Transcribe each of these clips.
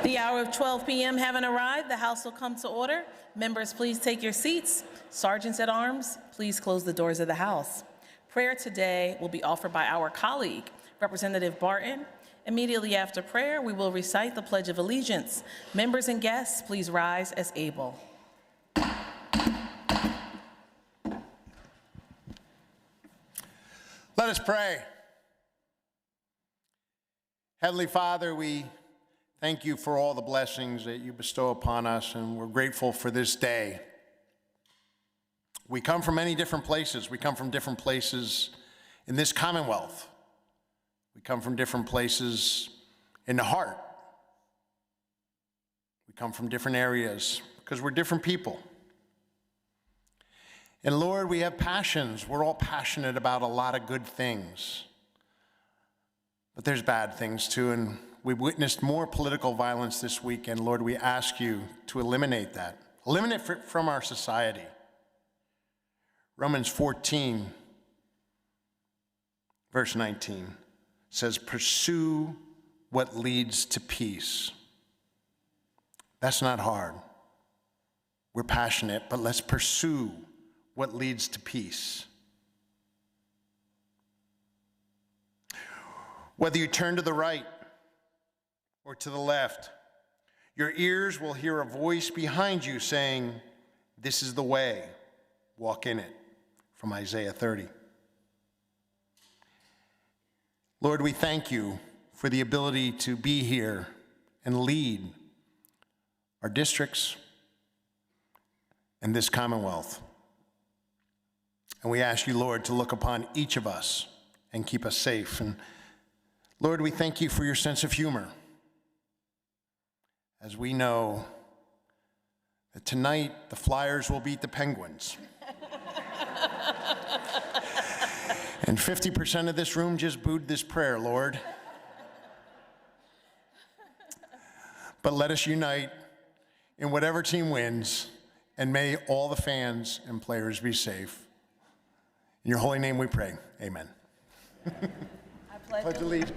The hour of 12 p.m. having arrived, the House will come to order. Members, please take your seats. Sergeants at arms, please close the doors of the House. Prayer today will be offered by our colleague, Representative Barton. Immediately after prayer, we will recite the Pledge of Allegiance. Members and guests, please rise as able. Let us pray. Heavenly Father, we thank you for all the blessings that you bestow upon us, and we're grateful for this day. We come from many different places. We come from different places in this Commonwealth. We come from different places in the heart. We come from different areas because we're different people. And Lord, we have passions. We're all passionate about a lot of good things. But there's bad things too, and we've witnessed more political violence this week, and Lord, we ask you to eliminate that. Eliminate it from our society. Romans 14, verse 19 says, pursue what leads to peace. That's not hard. We're passionate, but let's pursue what leads to peace. Whether you turn to the right or to the left, your ears will hear a voice behind you saying, "This is the way, walk in it," from Isaiah 30. Lord, we thank you for the ability to be here and lead our districts and this Commonwealth. And we ask you, Lord, to look upon each of us and keep us safe. And Lord, we thank you for your sense of humor, as we know that tonight the Flyers will beat the Penguins. And 50% of this room just booed this prayer, Lord. But let us unite in whatever team wins, and may all the fans and players be safe. In your holy name we pray, amen. I Pledge allegiance.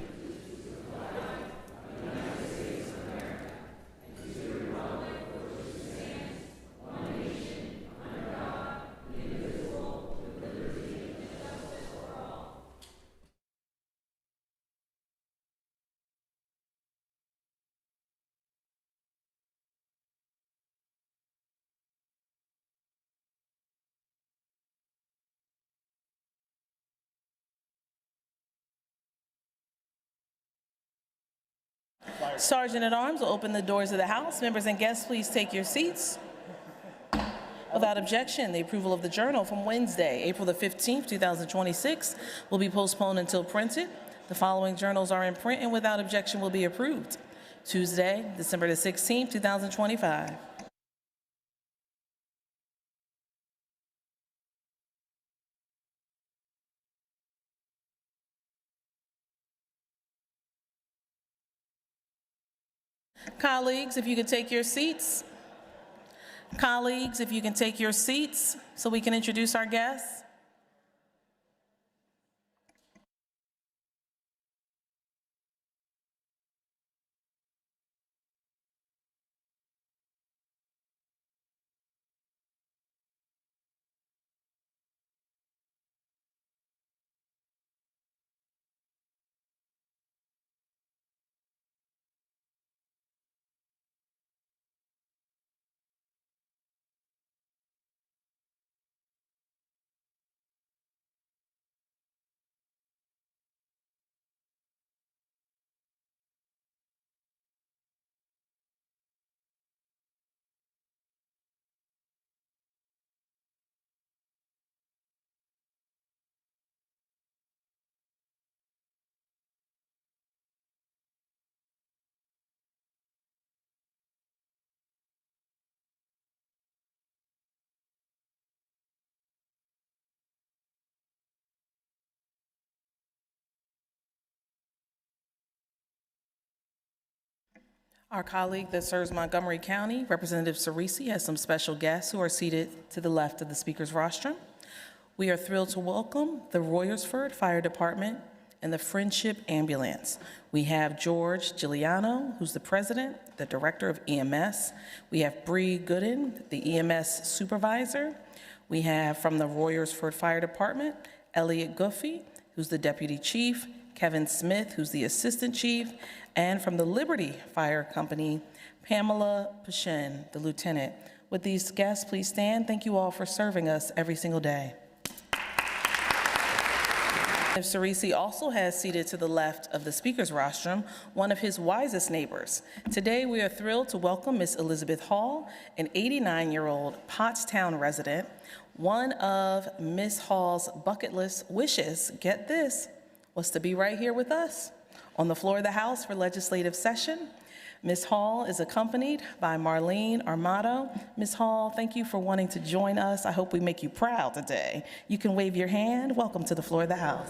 Sergeant at arms will open the doors of the House. Members and guests, please take your seats. Without objection, the approval of the journal from Wednesday, April the 15th, 2026 will be postponed until printed. The following journals are in print and without objection will be approved. Tuesday, December the 16th, 2025. Colleagues, if you could take your seats. Colleagues, if you can take your seats so we can introduce our guests. Our colleague that serves Montgomery County, Representative Cerisi, has some special guests who are seated to the left of the speaker's rostrum. We are thrilled to welcome the Royersford Fire Department and the Friendship Ambulance. We have George Giuliano, who's the president, the director of EMS. We have Bree Gooden, the EMS supervisor. We have from the Royersford Fire Department, Elliot Guffey, who's the deputy chief, Kevin Smith, who's the assistant chief, and from the Liberty Fire Company, Pamela Pashin, the lieutenant. Would these guests please stand? Thank you all for serving us every single day. Cerisi also has seated to the left of the speaker's rostrum one of his wisest neighbors. Today, we are thrilled to welcome Miss Elizabeth Hall, an 89-year-old Pottstown resident. One of Miss Hall's bucket list wishes, get this, was to be right here with us on the floor of the House for legislative session. Ms. Hall is accompanied by Marlene Armato. Ms. Hall, thank you for wanting to join us. I hope we make you proud today. You can wave your hand. Welcome to the floor of the House.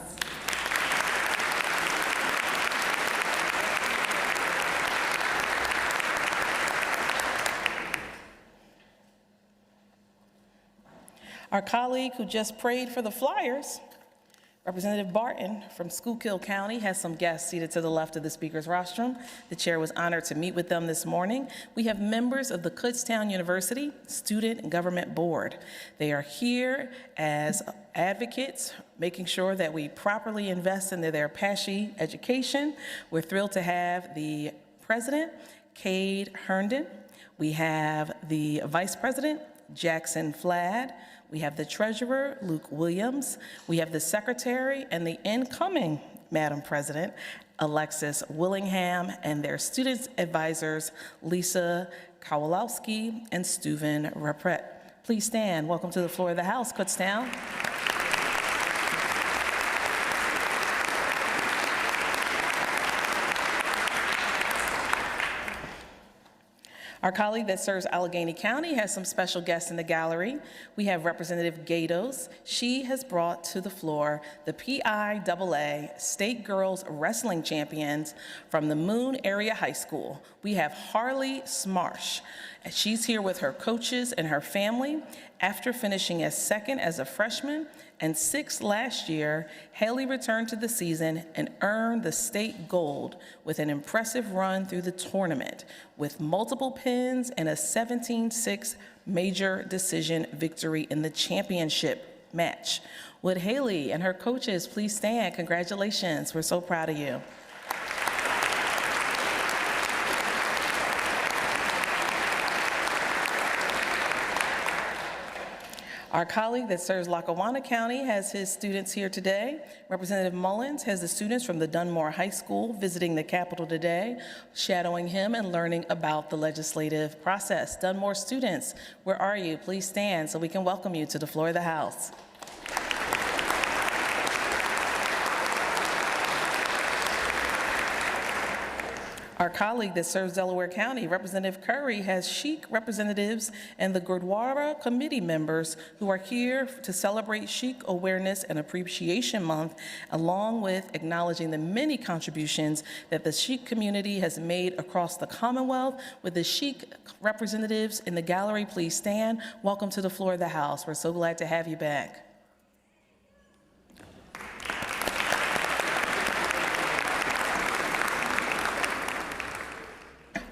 Our colleague who just prayed for the Flyers, Representative Barton from Schuylkill County, has some guests seated to the left of the speaker's rostrum. The chair was honored to meet with them this morning. We have members of the Kutztown University Student Government Board. They are here as advocates, making sure that we properly invest into their PASHE education. We're thrilled to have the president, Cade Herndon. We have the vice president, Jackson Flad. We have the treasurer, Luke Williams. We have the secretary and the incoming Madam President, Alexis Willingham, and their students advisors, Lisa Kowalowski and Steuven Rapret. Please stand. Welcome to the floor of the House, Kutztown. Our colleague that serves Allegheny County has some special guests in the gallery. We have Representative Gatos. She has brought to the floor the PIAA State Girls Wrestling Champions from the Moon Area High School. We have Harley Smarsh. She's here with her coaches and her family. After finishing as second as a freshman and sixth last year, Haley returned to the season and earned the state gold with an impressive run through the tournament with multiple pins and a 17-6 major decision victory in the championship match. Would Haley and her coaches please stand? Congratulations, we're so proud of you. Our colleague that serves Lackawanna County has his students here today. Representative Mullins has the students from the Dunmore High School visiting the Capitol today, shadowing him and learning about the legislative process. Dunmore students, where are you? Please stand so we can welcome you to the floor of the House. Our colleague that serves Delaware County, Representative Curry, has Sikh representatives and the Gurdwara committee members who are here to celebrate Sikh Awareness and Appreciation Month, along with acknowledging the many contributions that the Sikh community has made across the Commonwealth. With the Sikh representatives in the gallery, please stand. Welcome to the floor of the House. We're so glad to have you back.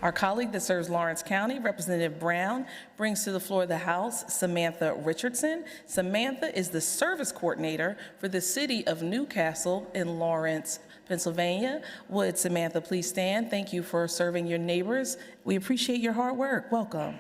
Our colleague that serves Lawrence County, Representative Brown, brings to the floor of the House Samantha Richardson. Samantha is the service coordinator for the city of Newcastle in Lawrence, Pennsylvania. Would Samantha please stand? Thank you for serving your neighbors. We appreciate your hard work. Welcome.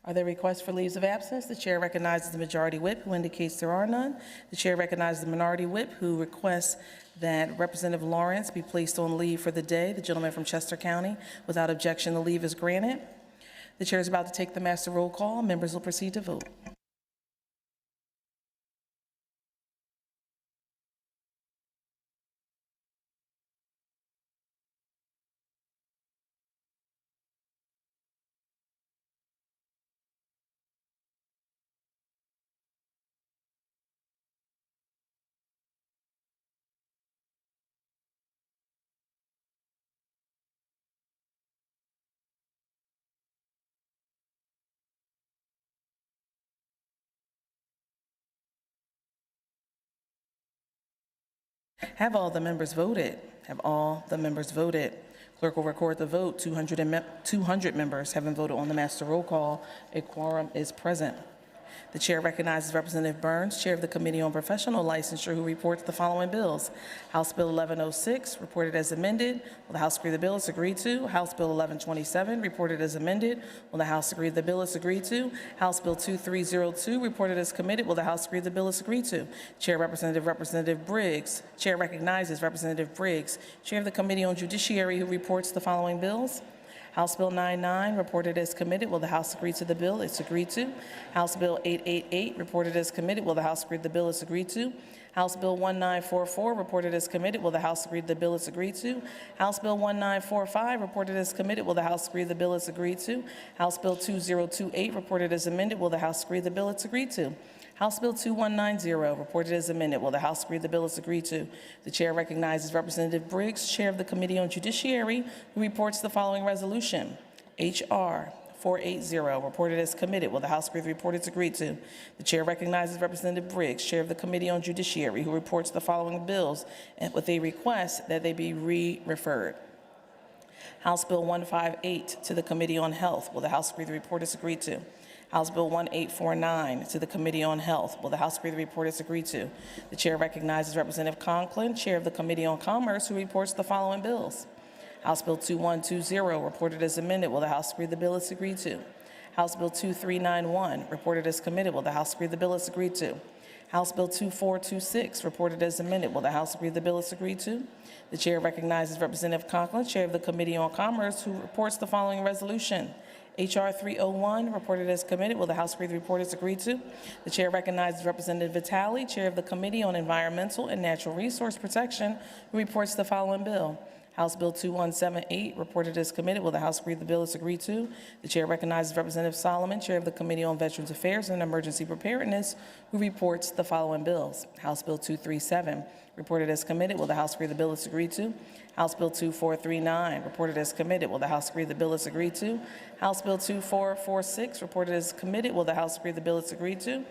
Are there requests for leaves of absence? The chair recognizes the majority whip, who indicates there are none. The chair recognizes the minority whip, who requests that Representative Lawrence be placed on leave for the day. The gentleman from Chester County. Without objection, the leave is granted. The chair is about to take the master roll call. Members will proceed to vote. Have all the members voted? Have all the members voted? Clerk will record the vote. 200 members having voted on the master roll call. A quorum is present. The chair recognizes Representative Burns, Chair of the Committee on Professional Licensure, who reports the following bills. House Bill 1106, reported as amended. Will the House agree the bill is agreed to? House Bill 1127, reported as amended. Will the House agree the bill is agreed to? House Bill 2302, reported as committed. Will the House agree the bill is agreed to? Representative Briggs. Chair recognizes Representative Briggs, Chair of the Committee on Judiciary, who reports the following bills. House Bill 99, reported as committed. Will the House agree to the bill? It's agreed to. House Bill 888, reported as committed. Will the House agree the bill is agreed to? House Bill 1944, reported as committed. Will the House agree the bill is agreed to? House Bill 1945, reported as committed. Will the House agree the bill is agreed to? House Bill 2028, reported as amended. Will the House agree the bill is agreed to? House Bill 2190, reported as amended. Will the House agree the bill is agreed to? The chair recognizes Representative Briggs, Chair of the Committee on Judiciary, who reports the following resolution. H.R. 480, reported as committed. Will the House agree the report is agreed to? The chair recognizes Representative Briggs, Chair of the Committee on Judiciary, who reports the following bills and with a request that they be re-referred. House Bill 158 to the Committee on Health. Will the House agree the report is agreed to? House Bill 1849 to the Committee on Health. Will the House agree the report is agreed to? The chair recognizes Representative Conklin, Chair of the Committee on Commerce, who reports the following bills. House Bill 2120, reported as amended. Will the House agree the bill is agreed to? House Bill 2391, reported as committed. Will the House agree the bill is agreed to? House Bill 2426, reported as amended. Will the House agree the bill is agreed to? The chair recognizes Representative Conklin, Chair of the Committee on Commerce, who reports the following resolution. H.R. 301, reported as committed. Will the House agree the report is agreed to? The chair recognizes Representative Vitale, Chair of the Committee on Environmental and Natural Resource Protection, who reports the following bill. House Bill 2178, reported as committed. Will the House agree the bill is agreed to? The chair recognizes Representative Solomon, Chair of the Committee on Veterans Affairs and Emergency Preparedness, who reports the following bills. House Bill 237, reported as committed. Will the House agree the bill is agreed to? House Bill 2439, reported as committed. Will the House agree the bill is agreed to? House Bill 2446, reported as committed. Will the House agree the bill is agreed to?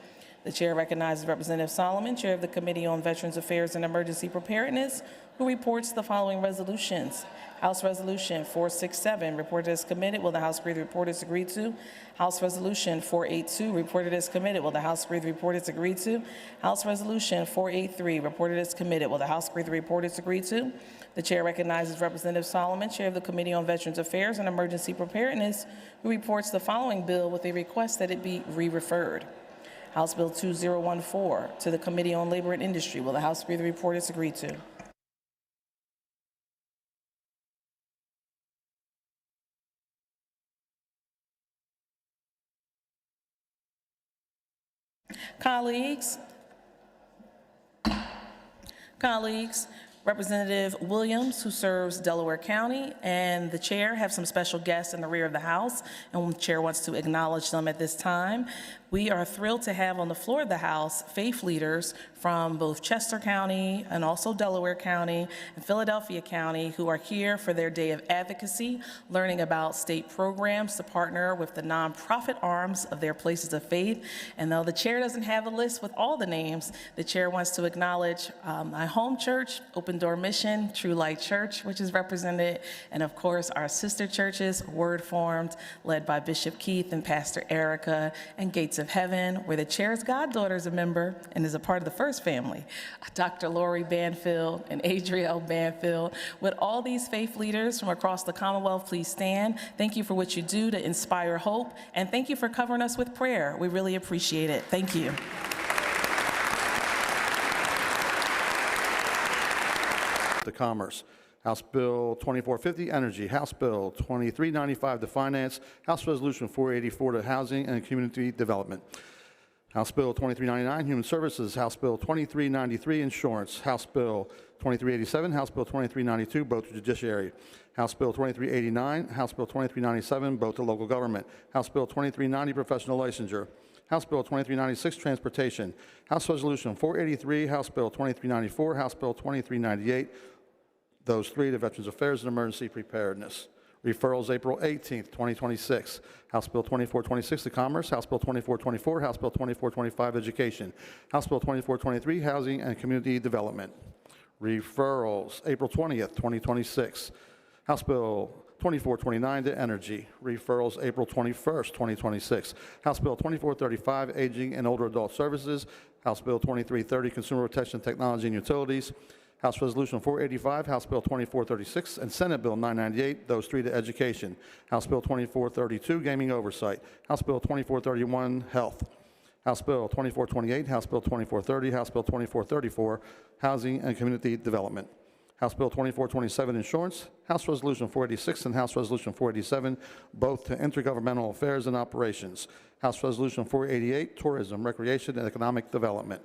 The chair recognizes Representative Solomon, Chair of the Committee on Veterans Affairs and Emergency Preparedness, who reports the following resolutions. House Resolution 467, reported as committed. Will the House agree the report is agreed to? House Resolution 482, reported as committed. Will the House agree the report is agreed to? House Resolution 483, reported as committed. Will the House agree the report is agreed to? The chair recognizes Representative Solomon, Chair of the Committee on Veterans Affairs and Emergency Preparedness, who reports the following bill with a request that it be re-referred. House Bill 2014 to the Committee on Labor and Industry. Will the House agree the report is agreed to? Colleagues, Representative Williams, who serves Delaware County, and the chair have some special guests in the rear of the House, and the chair wants to acknowledge them at this time. We are thrilled to have on the floor of the House faith leaders from both Chester County and also Delaware County and Philadelphia County who are here for their day of advocacy, learning about state programs to partner with the nonprofit arms of their places of faith. And though the chair doesn't have a list with all the names, the chair wants to acknowledge my home church, Open Door Mission, True Light Church, which is represented, and of course our sister churches, Word Formed, led by Bishop Keith and Pastor Erica, and Gates of Heaven, where the chair's goddaughter is a member and is a part of the First Family, Dr. Lori Banfield and Adrielle Banfield. With all these faith leaders from across the Commonwealth, please stand. Thank you for what you do to inspire hope, and thank you for covering us with prayer. We really appreciate it. Thank you. To Commerce. House Bill 2450, Energy. House Bill 2395 to Finance. House Resolution 484 to Housing and Community Development. House Bill 2399, Human Services. House Bill 2393, Insurance. House Bill 2387, House Bill 2392, both to Judiciary. House Bill 2389, House Bill 2397, both to Local Government. House Bill 2390, Professional Licensure. House Bill 2396, Transportation. House Resolution 483, House Bill 2394, House Bill 2398, those three to Veterans Affairs and Emergency Preparedness. Referrals April 18th, 2026. House Bill 2426 to Commerce, House Bill 2424, House Bill 2425 Education, House Bill 2423 Housing and Community Development. Referrals, April 20th, 2026. House Bill 2429 to Energy. Referrals, April 21st, 2026. House Bill 2435, Aging and Older Adult Services. House Bill 2330, Consumer Protection Technology and Utilities. House Resolution 485, House Bill 2436, and Senate Bill 998, those three to Education. House Bill 2432, Gaming Oversight. House Bill 2431, Health. House Bill 2428, House Bill 2430, House Bill 2434, Housing and Community Development. House Bill 2427, Insurance, House Resolution 486, and House Resolution 487, both to Intergovernmental Affairs and Operations. House Resolution 488, Tourism, Recreation, and Economic Development.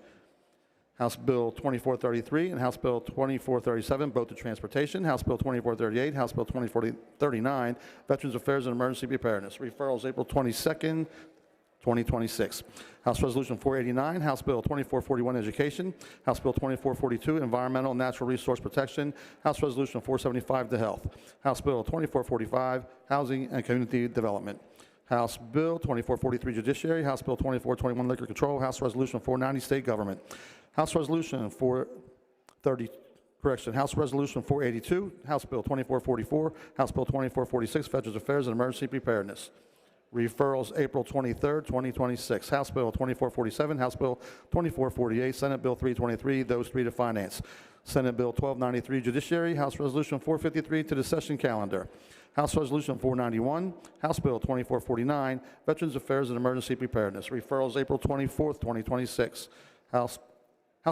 House Bill 2433 and House Bill 2437, both to Transportation. House Bill 2438, House Bill 2439, Veterans Affairs and Emergency Preparedness. Referrals, April 22nd, 2026. House Resolution 489, House Bill 2441, Education. House Bill 2442, Environmental and Natural Resource Protection. House Resolution 475, to Health. House Bill 2445, Housing and Community Development. House Bill 2443, Judiciary. House Bill 2421, Liquor Control. House Resolution 490, State Government. House Resolution 430, House Resolution 482, House Bill 2444, House Bill 2446, Veterans Affairs and Emergency Preparedness. Referrals, April 23rd, 2026. House Bill 2447, House Bill 2448, Senate Bill 323, those three to Finance. Senate Bill 1293, Judiciary. House Resolution 453 to the Session Calendar. House Resolution 491, House Bill 2449, Veterans Affairs and Emergency Preparedness. Referrals, April 24th, 2026. House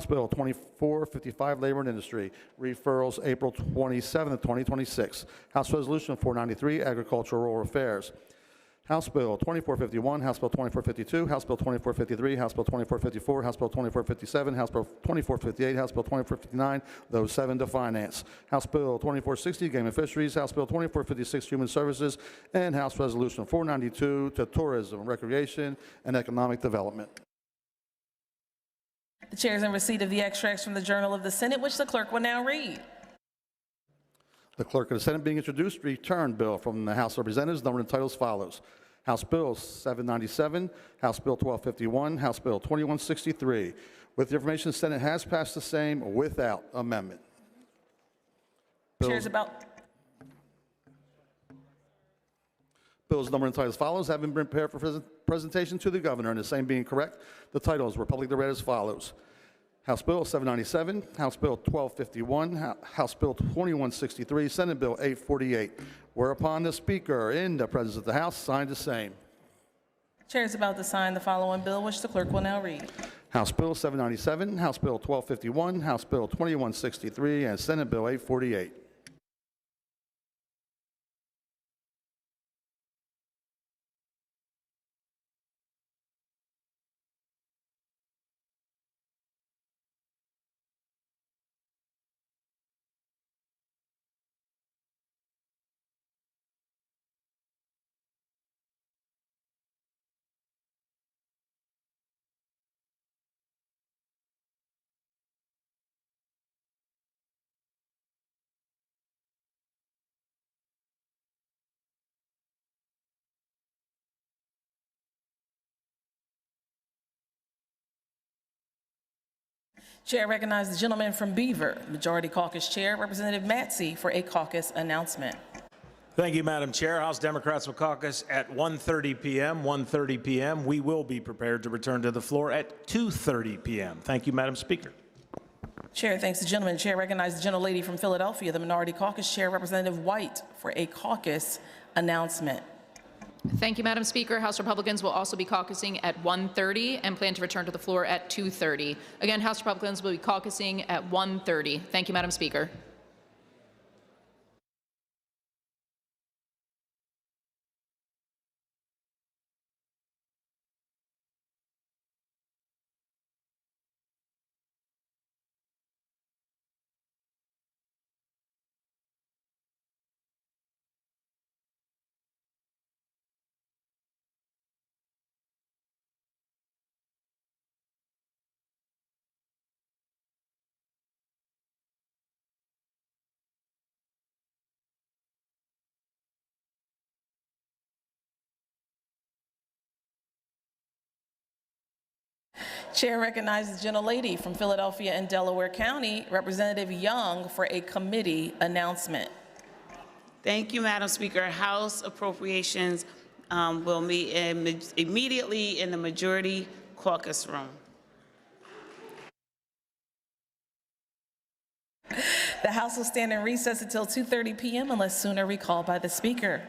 Bill 2455, Labor and Industry. Referrals, April 27th, 2026. House Resolution 493, Agricultural Rural Affairs. House Bill 2451, House Bill 2452, House Bill 2453, House Bill 2454, House Bill 2457, House Bill 2458, House Bill 2459, those seven to Finance. House Bill 2460, Game and Fisheries, House Bill 2456, Human Services, and House Resolution 492 to Tourism, Recreation, and Economic Development. The chair is in receipt of the extracts from the Journal of the Senate, which the clerk will now read. The Clerk of the Senate being introduced, return bill from the House of Representatives, numbered and titled as follows. House Bill 797, House Bill 1251, House Bill 2163. With the information, the Senate has passed the same without amendment. Bills numbered and titled as follows, have been prepared for presentation to the governor, and the same being correct, the titles were publicly read as follows. House Bill 797, House Bill 1251, House Bill 2163, Senate Bill 848, whereupon the Speaker, in the presence of the House, signed the same. Chair is about to sign the following bill, which the clerk will now read. House Bill 797, House Bill 1251, House Bill 2163, and Senate Bill 848. Chair recognizes the gentleman from Beaver, Majority Caucus Chair, Representative Matsey, for a caucus announcement. Thank you, Madam Chair. House Democrats will caucus at 1:30 p.m. 1:30 p.m. We will be prepared to return to the floor at 2:30 p.m. Thank you, Madam Speaker. Chair thanks the gentleman. Chair recognizes the gentlelady from Philadelphia, the Minority Caucus Chair, Representative White, for a caucus announcement. Thank you, Madam Speaker. House Republicans will also be caucusing at 1:30 and plan to return to the floor at 2:30. Again, House Republicans will be caucusing at 1:30. Thank you, Madam Speaker. Chair recognizes the gentlelady from Philadelphia and Delaware County, Representative Young, for a committee announcement. Thank you, Madam Speaker. House Appropriations will meet immediately in the Majority Caucus Room. The House will stand in recess until 2:30 p.m. unless sooner recalled by the Speaker.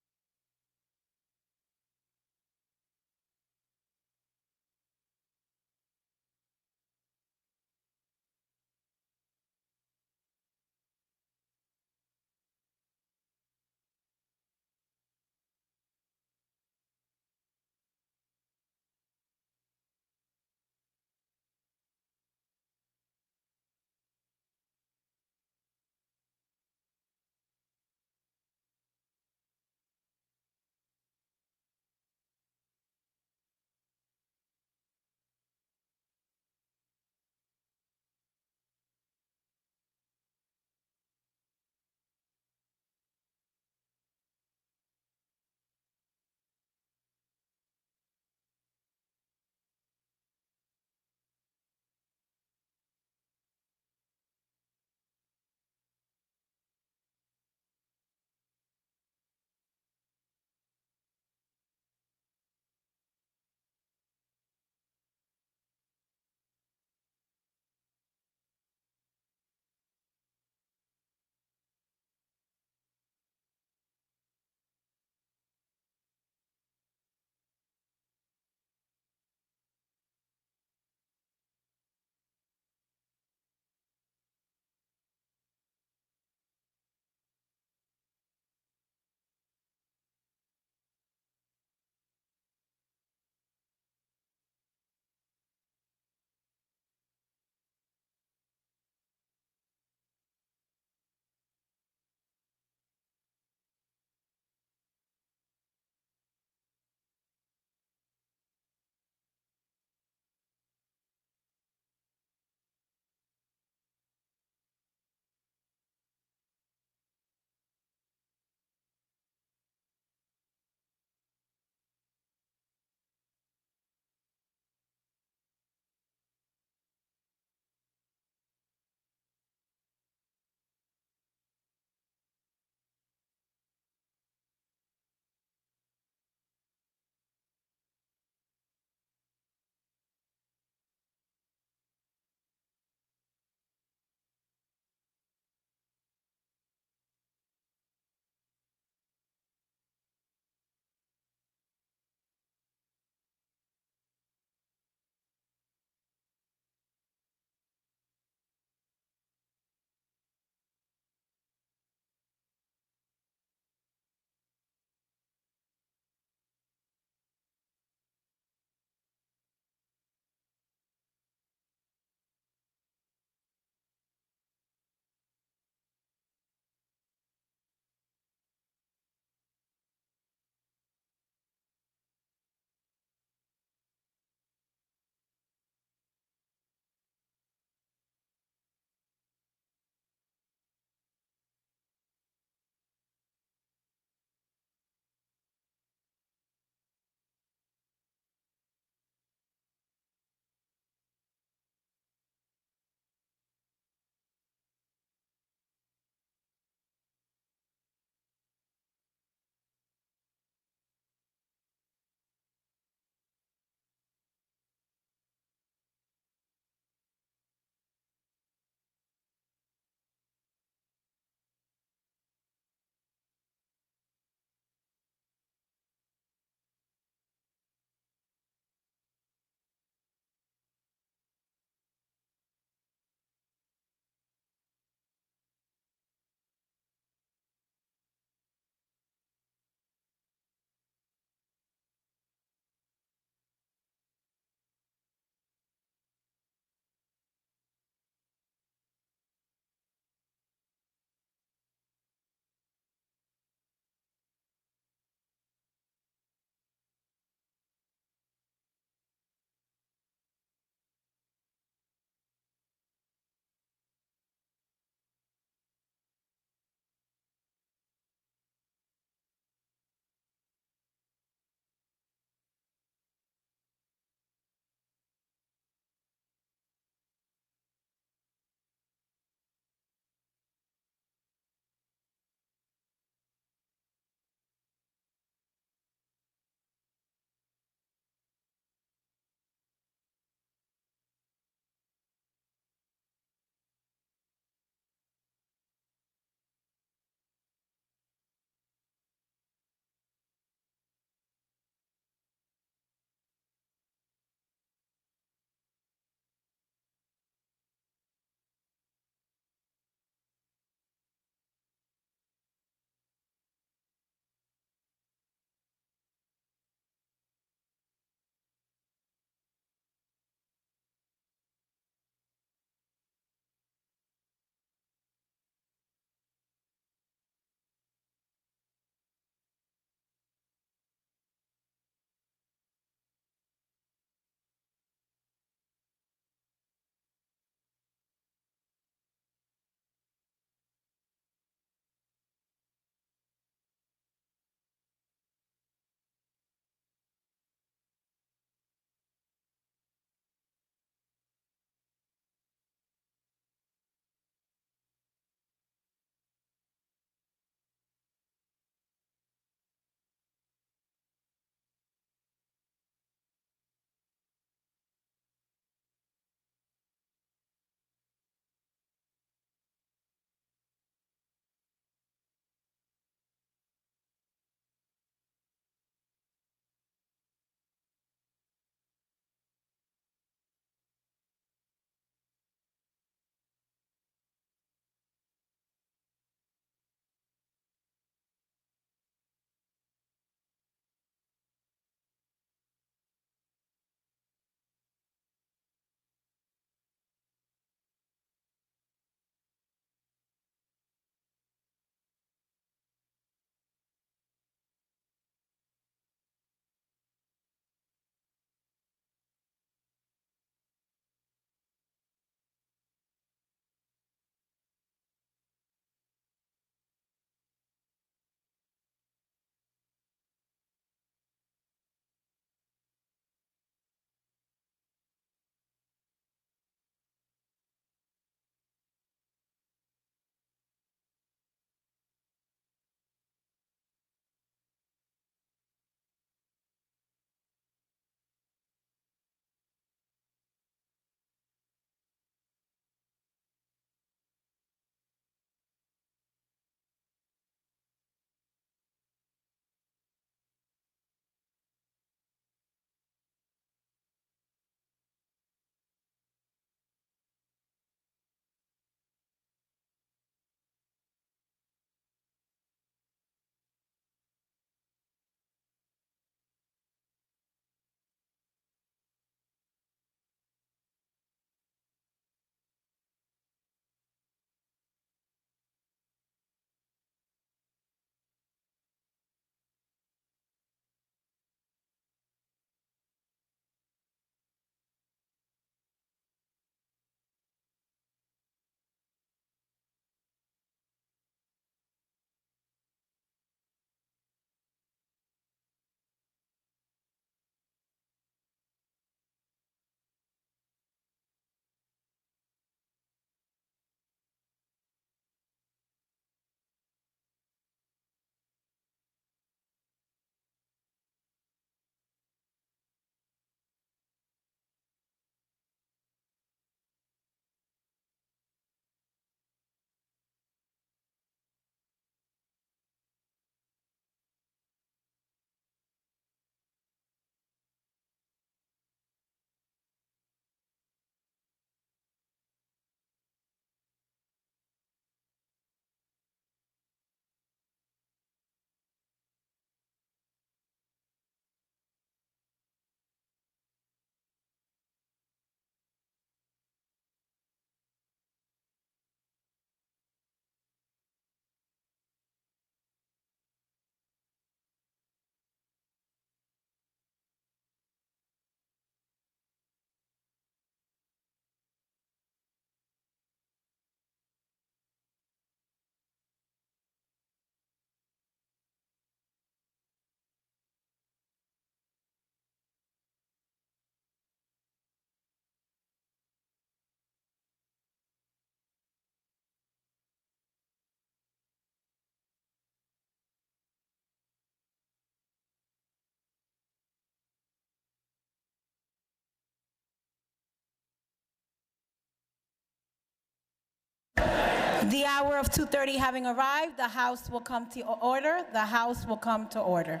The hour of 2:30 having arrived, the House will come to order. The House will come to order.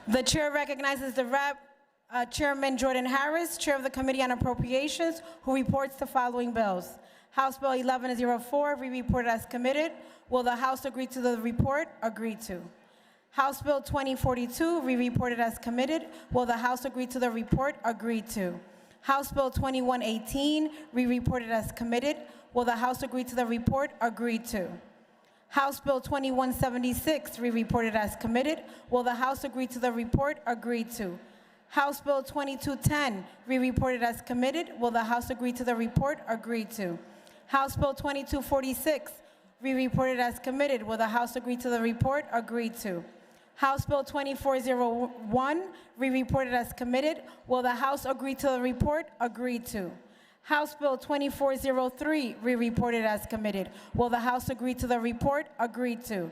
The chair recognizes the Chairman Jordan Harris, Chair of the Committee on Appropriations, who reports the following bills. House Bill 1104, re-reported as committed. Will the House agree to the report? Agreed to. House Bill 2042, re-reported as committed. Will the House agree to the report? Agreed to. House Bill 2118, re-reported as committed. Will the House agree to the report? Agreed to. House Bill 2176, re-reported as committed. Will the House agree to the report? Agreed to. House Bill 2210, re-reported as committed. Will the House agree to the report? Agreed to. House Bill 2246, re-reported as committed. Will the House agree to the report? Agreed to. House Bill 2401, re-reported as committed. Will the House agree to the report? Agreed to. House Bill 2403, re-reported as committed. Will the House agree to the report? Agreed to.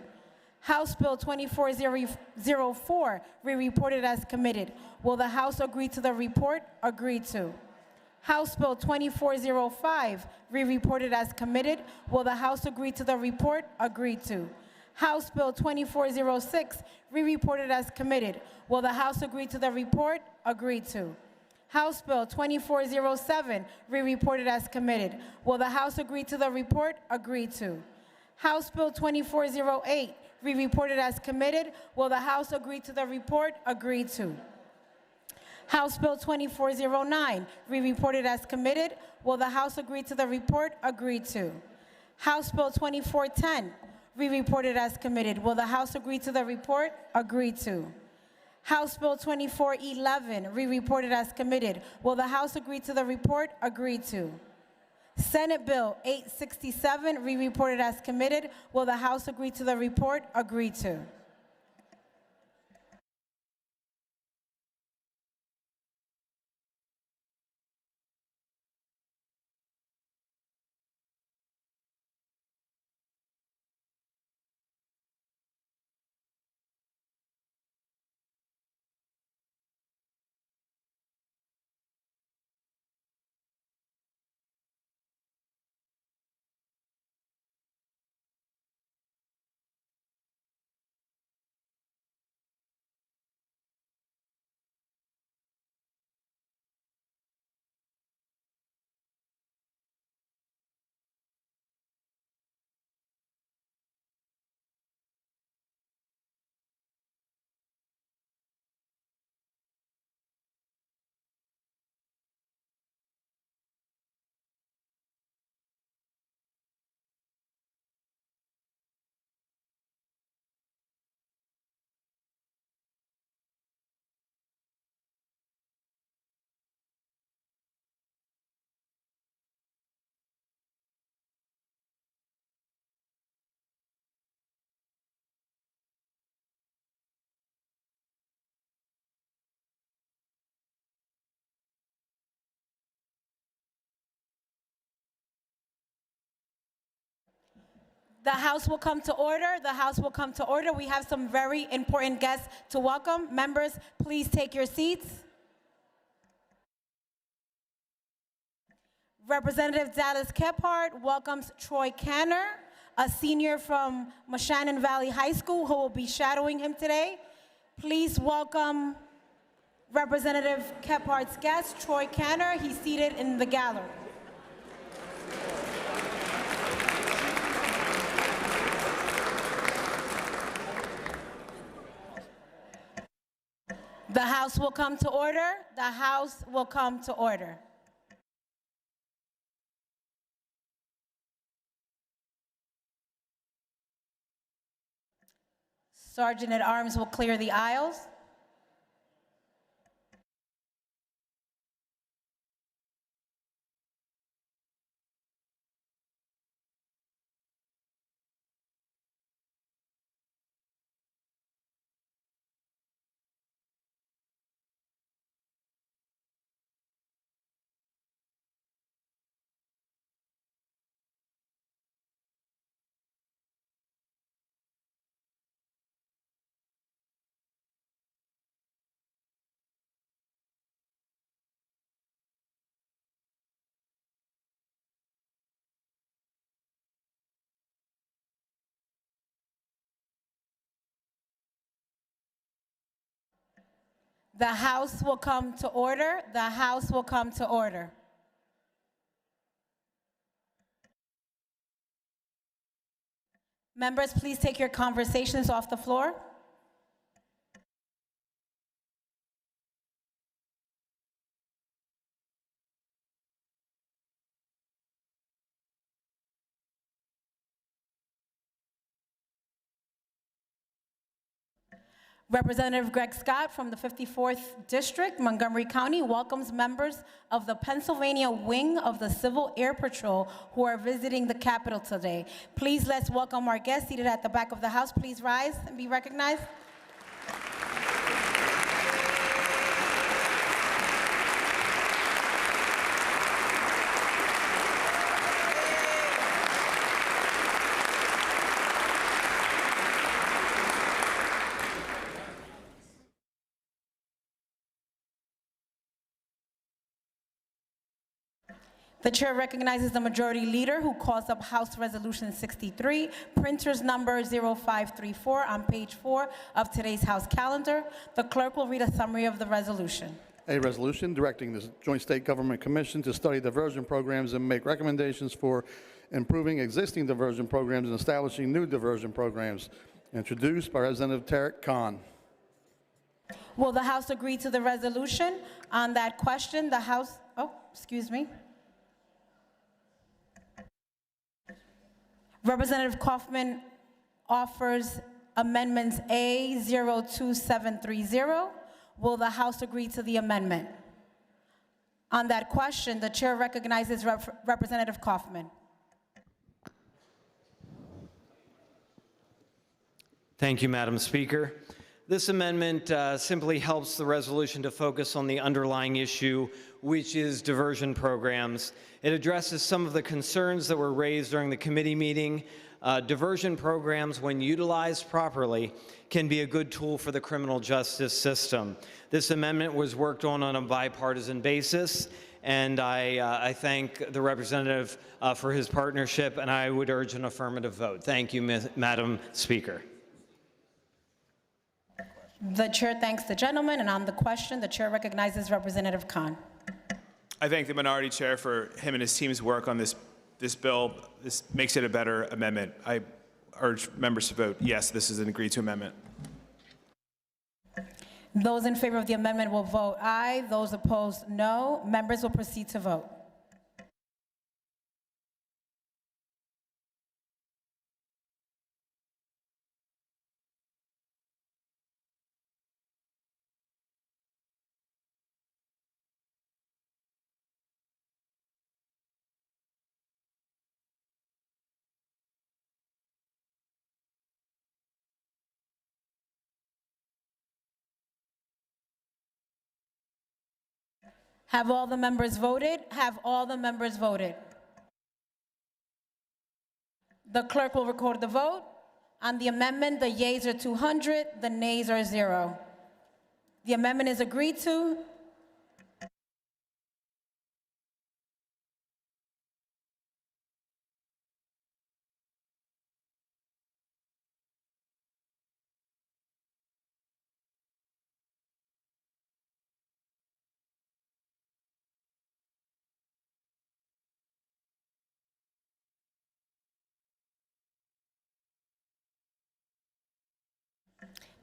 House Bill 2404, re-reported as committed. Will the House agree to the report? Agreed to. House Bill 2405, re-reported as committed. Will the House agree to the report? Agreed to. House Bill 2406, re-reported as committed. Will the House agree to the report? Agreed to. House Bill 2407, re-reported as committed. Will the House agree to the report? Agreed to. House Bill 2408, re-reported as committed. Will the House agree to the report? Agreed to. House Bill 2409, re-reported as committed. Will the House agree to the report? Agreed to. House Bill 2410, re-reported as committed. Will the House agree to the report? Agreed to. House Bill 2411, re-reported as committed. Will the House agree to the report? Agreed to. Senate Bill 867, re-reported as committed. Will the House agree to the report? Agreed to. The House will come to order. The House will come to order. We have some very important guests to welcome. Members, please take your seats. Representative Dallas Kephart welcomes Troy Canner, a senior from Moshannon Valley High School who will be shadowing him today. Please welcome Representative Kephart's guest, Troy Canner. He's seated in the gallery. The House will come to order. The House will come to order. Sergeant at Arms will clear the aisles. The House will come to order. The House will come to order. Members, please take your conversations off the floor. Representative Greg Scott from the 54th District, Montgomery County, welcomes members of the Pennsylvania wing of the Civil Air Patrol who are visiting the Capitol today. Please let's welcome our guests seated at the back of the House. Please rise and be recognized. The chair recognizes the majority leader who calls up House Resolution 63, printers number 0534 on page 4 of today's House calendar. The clerk will read a summary of the resolution. A resolution directing the Joint State Government Commission to study diversion programs and make recommendations for improving existing diversion programs and establishing new diversion programs, introduced by Representative Tarek Khan. Will the House agree to the resolution? On that question, the House, Representative Kaufman offers amendments A 02730. Will the House agree to the amendment? On that question, the chair recognizes Representative Kaufman. Thank you, Madam Speaker. This amendment simply helps the resolution to focus on the underlying issue, which is diversion programs. It addresses some of the concerns that were raised during the committee meeting. Diversion programs, when utilized properly, can be a good tool for the criminal justice system. This amendment was worked on a bipartisan basis, and I thank the representative for his partnership, and I would urge an affirmative vote. Thank you, Madam Speaker. The chair thanks the gentleman, and on the question, the chair recognizes Representative Khan. I thank the minority chair for him and his team's work on this bill. This makes it a better amendment. I urge members to vote yes, this is an agreed to amendment. Those in favor of the amendment will vote aye. Those opposed, no. Members will proceed to vote. Have all the members voted? Have all the members voted? The clerk will record the vote. On the amendment, the yeas are 200, the nays are 0. The amendment is agreed to.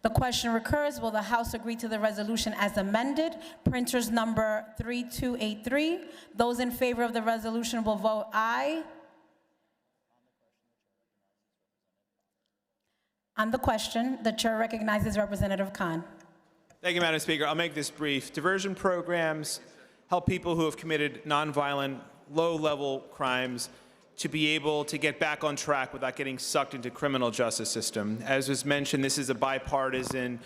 The question recurs, will the House agree to the resolution as amended? Printers number 3283. Those in favor of the resolution will vote aye. On the question, the chair recognizes Representative Khan. Thank you, Madam Speaker. I'll make this brief. Diversion programs help people who have committed nonviolent, low-level crimes to be able to get back on track without getting sucked into criminal justice system. As was mentioned, this is a bipartisan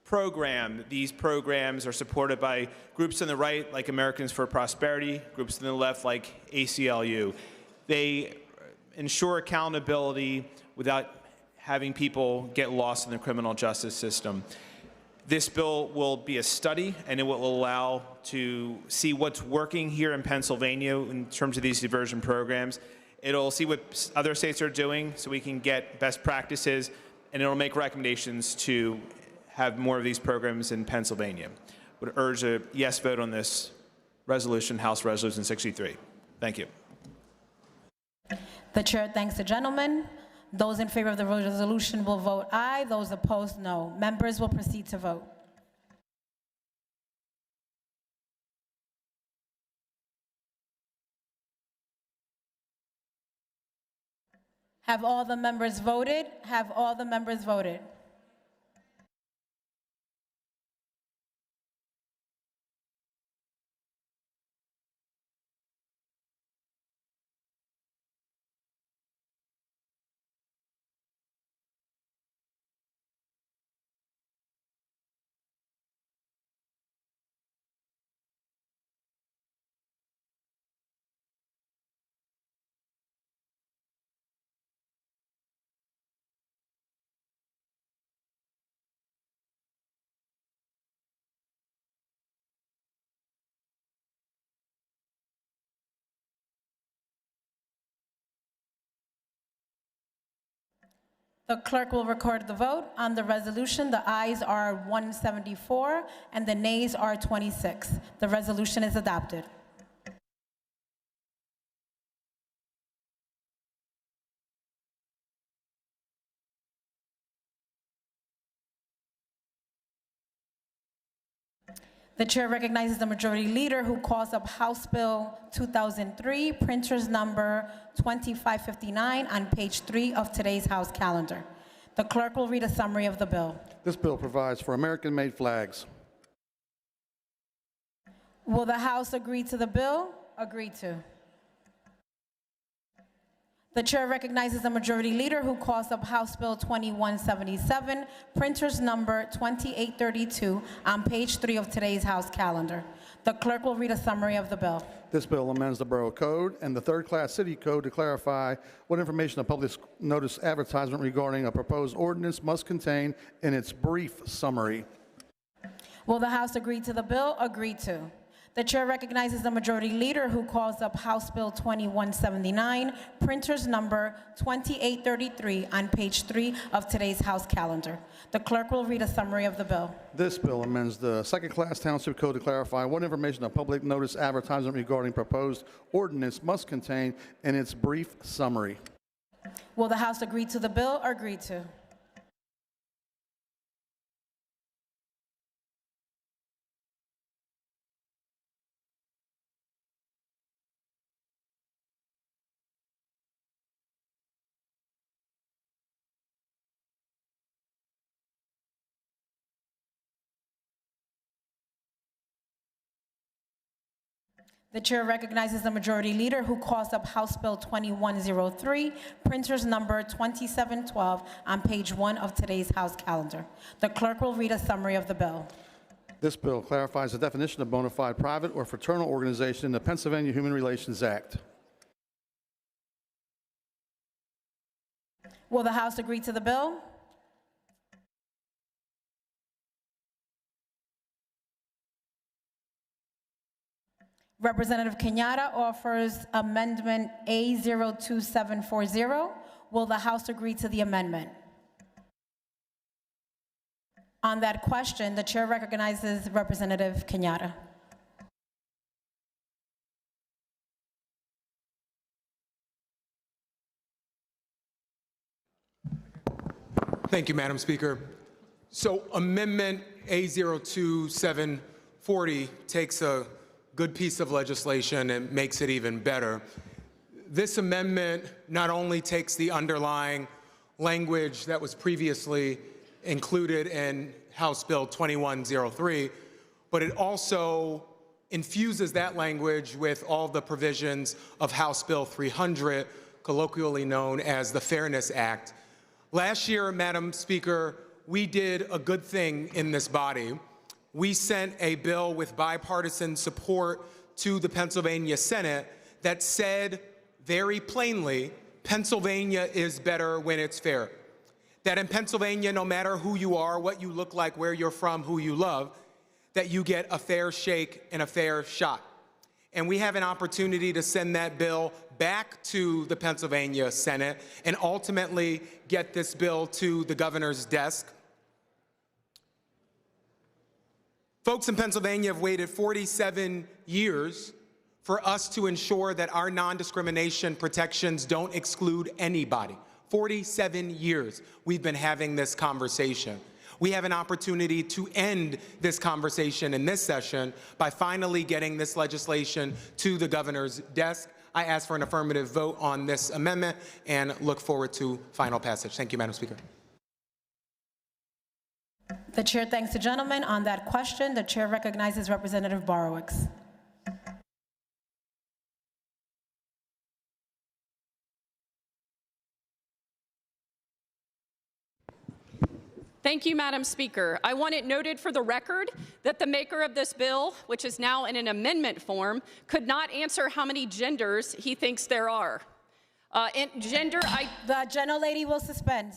program. These programs are supported by groups on the right, like Americans for Prosperity, groups on the left, like ACLU. They ensure accountability without having people get lost in the criminal justice system. This bill will be a study, and it will allow to see what's working here in Pennsylvania in terms of these diversion programs. It'll see what other states are doing so we can get best practices, and it'll make recommendations to have more of these programs in Pennsylvania. would urge a yes vote on this resolution, House Resolution 63. Thank you. The chair thanks the gentleman. Those in favor of the resolution will vote aye. Those opposed, no. Members will proceed to vote. Have all the members voted? Have all the members voted? The clerk will record the vote. On the resolution, the ayes are 174 and the nays are 26. The resolution is adopted. The chair recognizes the majority leader who calls up House Bill 2003, printers number 2559 on page 3 of today's House calendar. The clerk will read a summary of the bill. This bill provides for American-made flags. Will the House agree to the bill? Agree to. The chair recognizes the majority leader who calls up House Bill 2177, printers number 2832 on page 3 of today's House calendar. The clerk will read a summary of the bill. This bill amends the Borough Code and the third-class City Code to clarify what information a public notice advertisement regarding a proposed ordinance must contain in its brief summary. Will the House agree to the bill? Agree to. The chair recognizes the majority leader who calls up House Bill 2179, printers number 2833 on page 3 of today's House calendar. The clerk will read a summary of the bill. This bill amends the second-class Township Code to clarify what information a public notice advertisement regarding proposed ordinance must contain in its brief summary. Will the House agree to the bill? Agree to. The chair recognizes the majority leader who calls up House Bill 2103, printers number 2712 on page 1 of today's House calendar. The clerk will read a summary of the bill. This bill clarifies the definition of bona fide private or fraternal organization in the Pennsylvania Human Relations Act. Will the House agree to the bill? Representative Kenyatta offers Amendment A02740. Will the House agree to the amendment? On that question, the chair recognizes Representative Kenyatta. Thank you, Madam Speaker. So Amendment A02740 takes a good piece of legislation and makes it even better. This amendment not only takes the underlying language that was previously included in House Bill 2103, but it also infuses that language with all the provisions of House Bill 300, colloquially known as the Fairness Act. Last year, Madam Speaker, we did a good thing in this body. We sent a bill with bipartisan support to the Pennsylvania Senate that said very plainly, Pennsylvania is better when it's fair. That in Pennsylvania, no matter who you are, what you look like, where you're from, who you love, that you get a fair shake and a fair shot. And we have an opportunity to send that bill back to the Pennsylvania Senate and ultimately get this bill to the governor's desk. Folks in Pennsylvania have waited 47 years for us to ensure that our non-discrimination protections don't exclude anybody. 47 years we've been having this conversation. We have an opportunity to end this conversation in this session by finally getting this legislation to the governor's desk. I ask for an affirmative vote on this amendment and look forward to final passage. Thank you, Madam Speaker. The chair thanks the gentleman. On that question, the chair recognizes Representative Borowicz. Thank you, Madam Speaker. I want it noted for the record that the maker of this bill, which is now in an amendment form, could not answer how many genders he thinks there are. The gentlelady will suspend.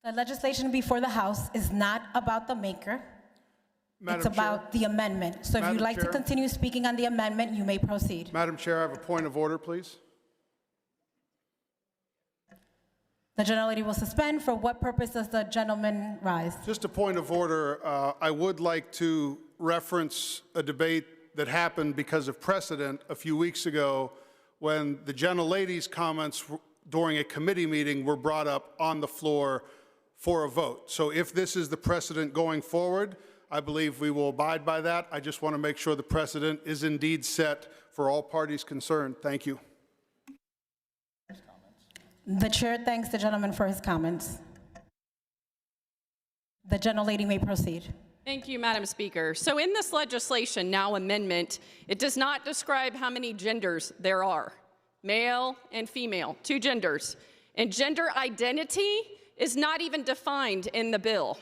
The legislation before the House is not about the maker. It's about the amendment. So if you'd like to continue speaking on the amendment, you may proceed. Madam Chair, I have a point of order, please. The gentlelady will suspend. For what purpose does the gentleman rise? Just a point of order. I would like to reference a debate that happened because of precedent a few weeks ago when the gentlelady's comments during a committee meeting were brought up on the floor for a vote. So if this is the precedent going forward, I believe we will abide by that. I just want to make sure the precedent is indeed set for all parties concerned. Thank you. The chair thanks the gentleman for his comments. The gentlelady may proceed. Thank you, Madam Speaker. So in this legislation, now amendment, it does not describe how many genders there are, male and female, 2 genders. And gender identity is not even defined in the bill.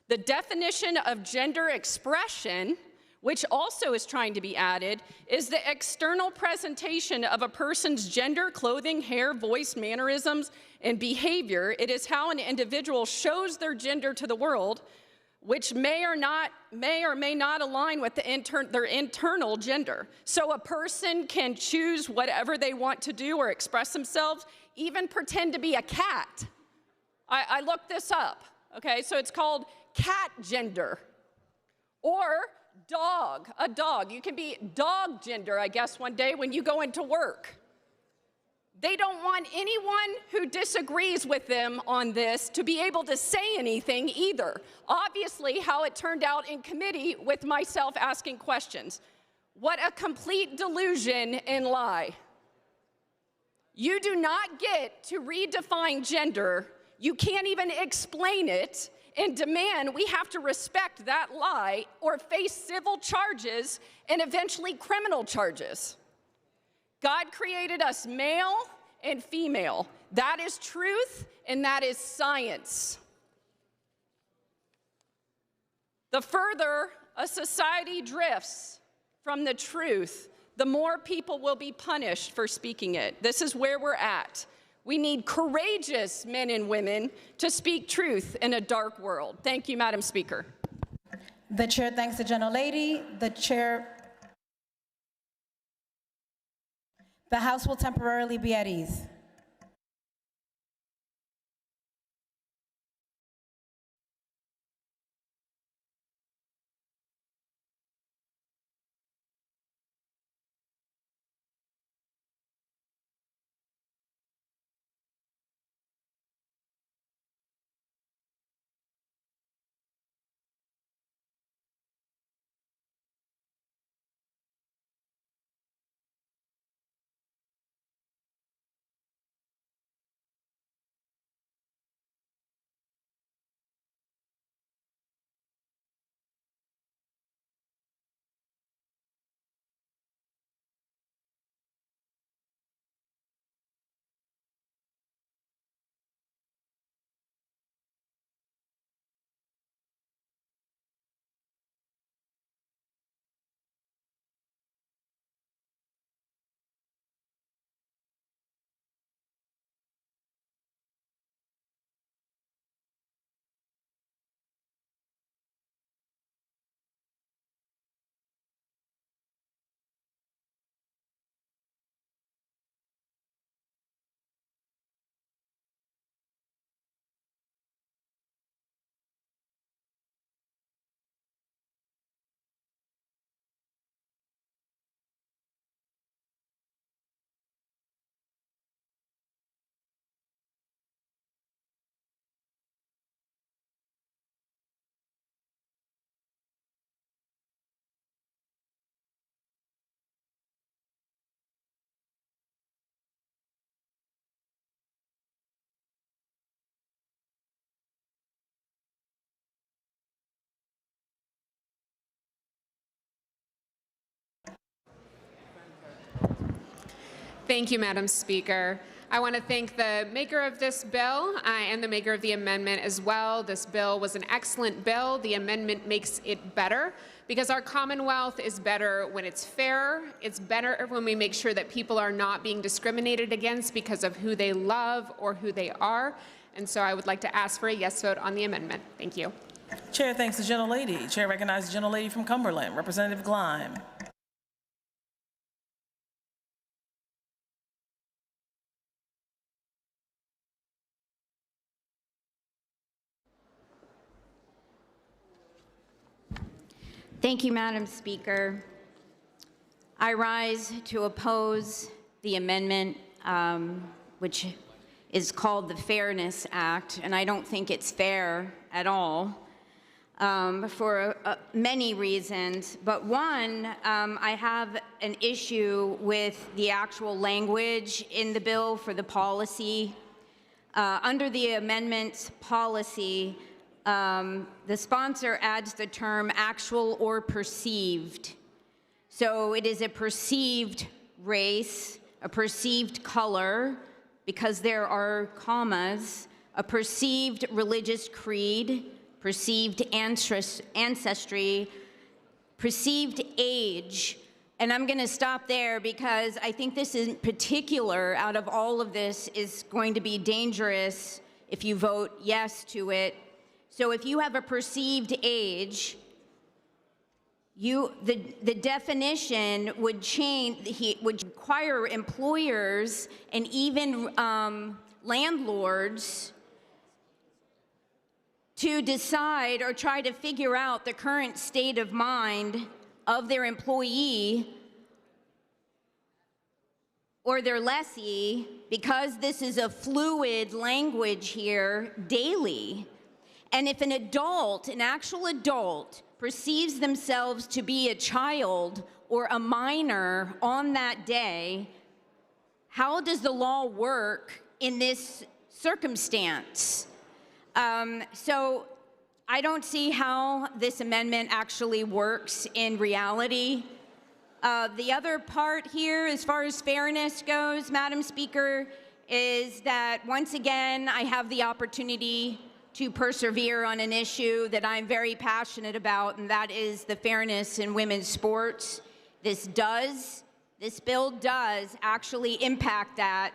The definition of gender expression, which also is trying to be added, is the external presentation of a person's gender, clothing, hair, voice, mannerisms, and behavior. It is how an individual shows their gender to the world, which may or may not align with their internal gender. So a person can choose whatever they want to do or express themselves, even pretend to be a cat. I looked this up, okay? So it's called cat gender. Or dog, a dog. You can be dog gender, I guess, one day when you go into work. They don't want anyone who disagrees with them on this to be able to say anything either. Obviously, how it turned out in committee with myself asking questions. What a complete delusion and lie. You do not get to redefine gender. You can't even explain it and demand we have to respect that lie or face civil charges and eventually criminal charges. God created us male and female. That is truth and that is science. The further a society drifts from the truth, the more people will be punished for speaking it. This is where we're at. We need courageous men and women to speak truth in a dark world. Thank you, Madam Speaker. The chair thanks the gentlelady. The House will temporarily be at ease. Thank you, Madam Speaker. I want to thank the maker of this bill and the maker of the amendment as well. This bill was an excellent bill. The amendment makes it better because our Commonwealth is better when it's fair. It's better when we make sure that people are not being discriminated against because of who they love or who they are. And so I would like to ask for a yes vote on the amendment. Thank you. Chair thanks the gentlelady. Chair recognizes the gentlelady from Cumberland, Representative Gleim. Thank you, Madam Speaker. I rise to oppose the amendment, which is called the Fairness Act, and I don't think it's fair at all for many reasons. But one, I have an issue with the actual language in the bill for the policy. Under the amendment's policy, the sponsor adds the term actual or perceived. So it is a perceived race, a perceived color, because there are commas, a perceived religious creed, perceived ancestry, perceived age. And I'm going to stop there because I think this in particular, out of all of this, is going to be dangerous if you vote yes to it. So if you have a perceived age, the definition would change, would require employers and even landlords to decide or try to figure out the current state of mind of their employee or their lessee, because this is a fluid language here, daily. And if an adult, an actual adult, perceives themselves to be a child or a minor on that day, how does the law work in this circumstance? So I don't see how this amendment actually works in reality. The other part here, as far as fairness goes, Madam Speaker, is that once again, I have the opportunity to persevere on an issue that I'm very passionate about, and that is the fairness in women's sports. This bill does actually impact that.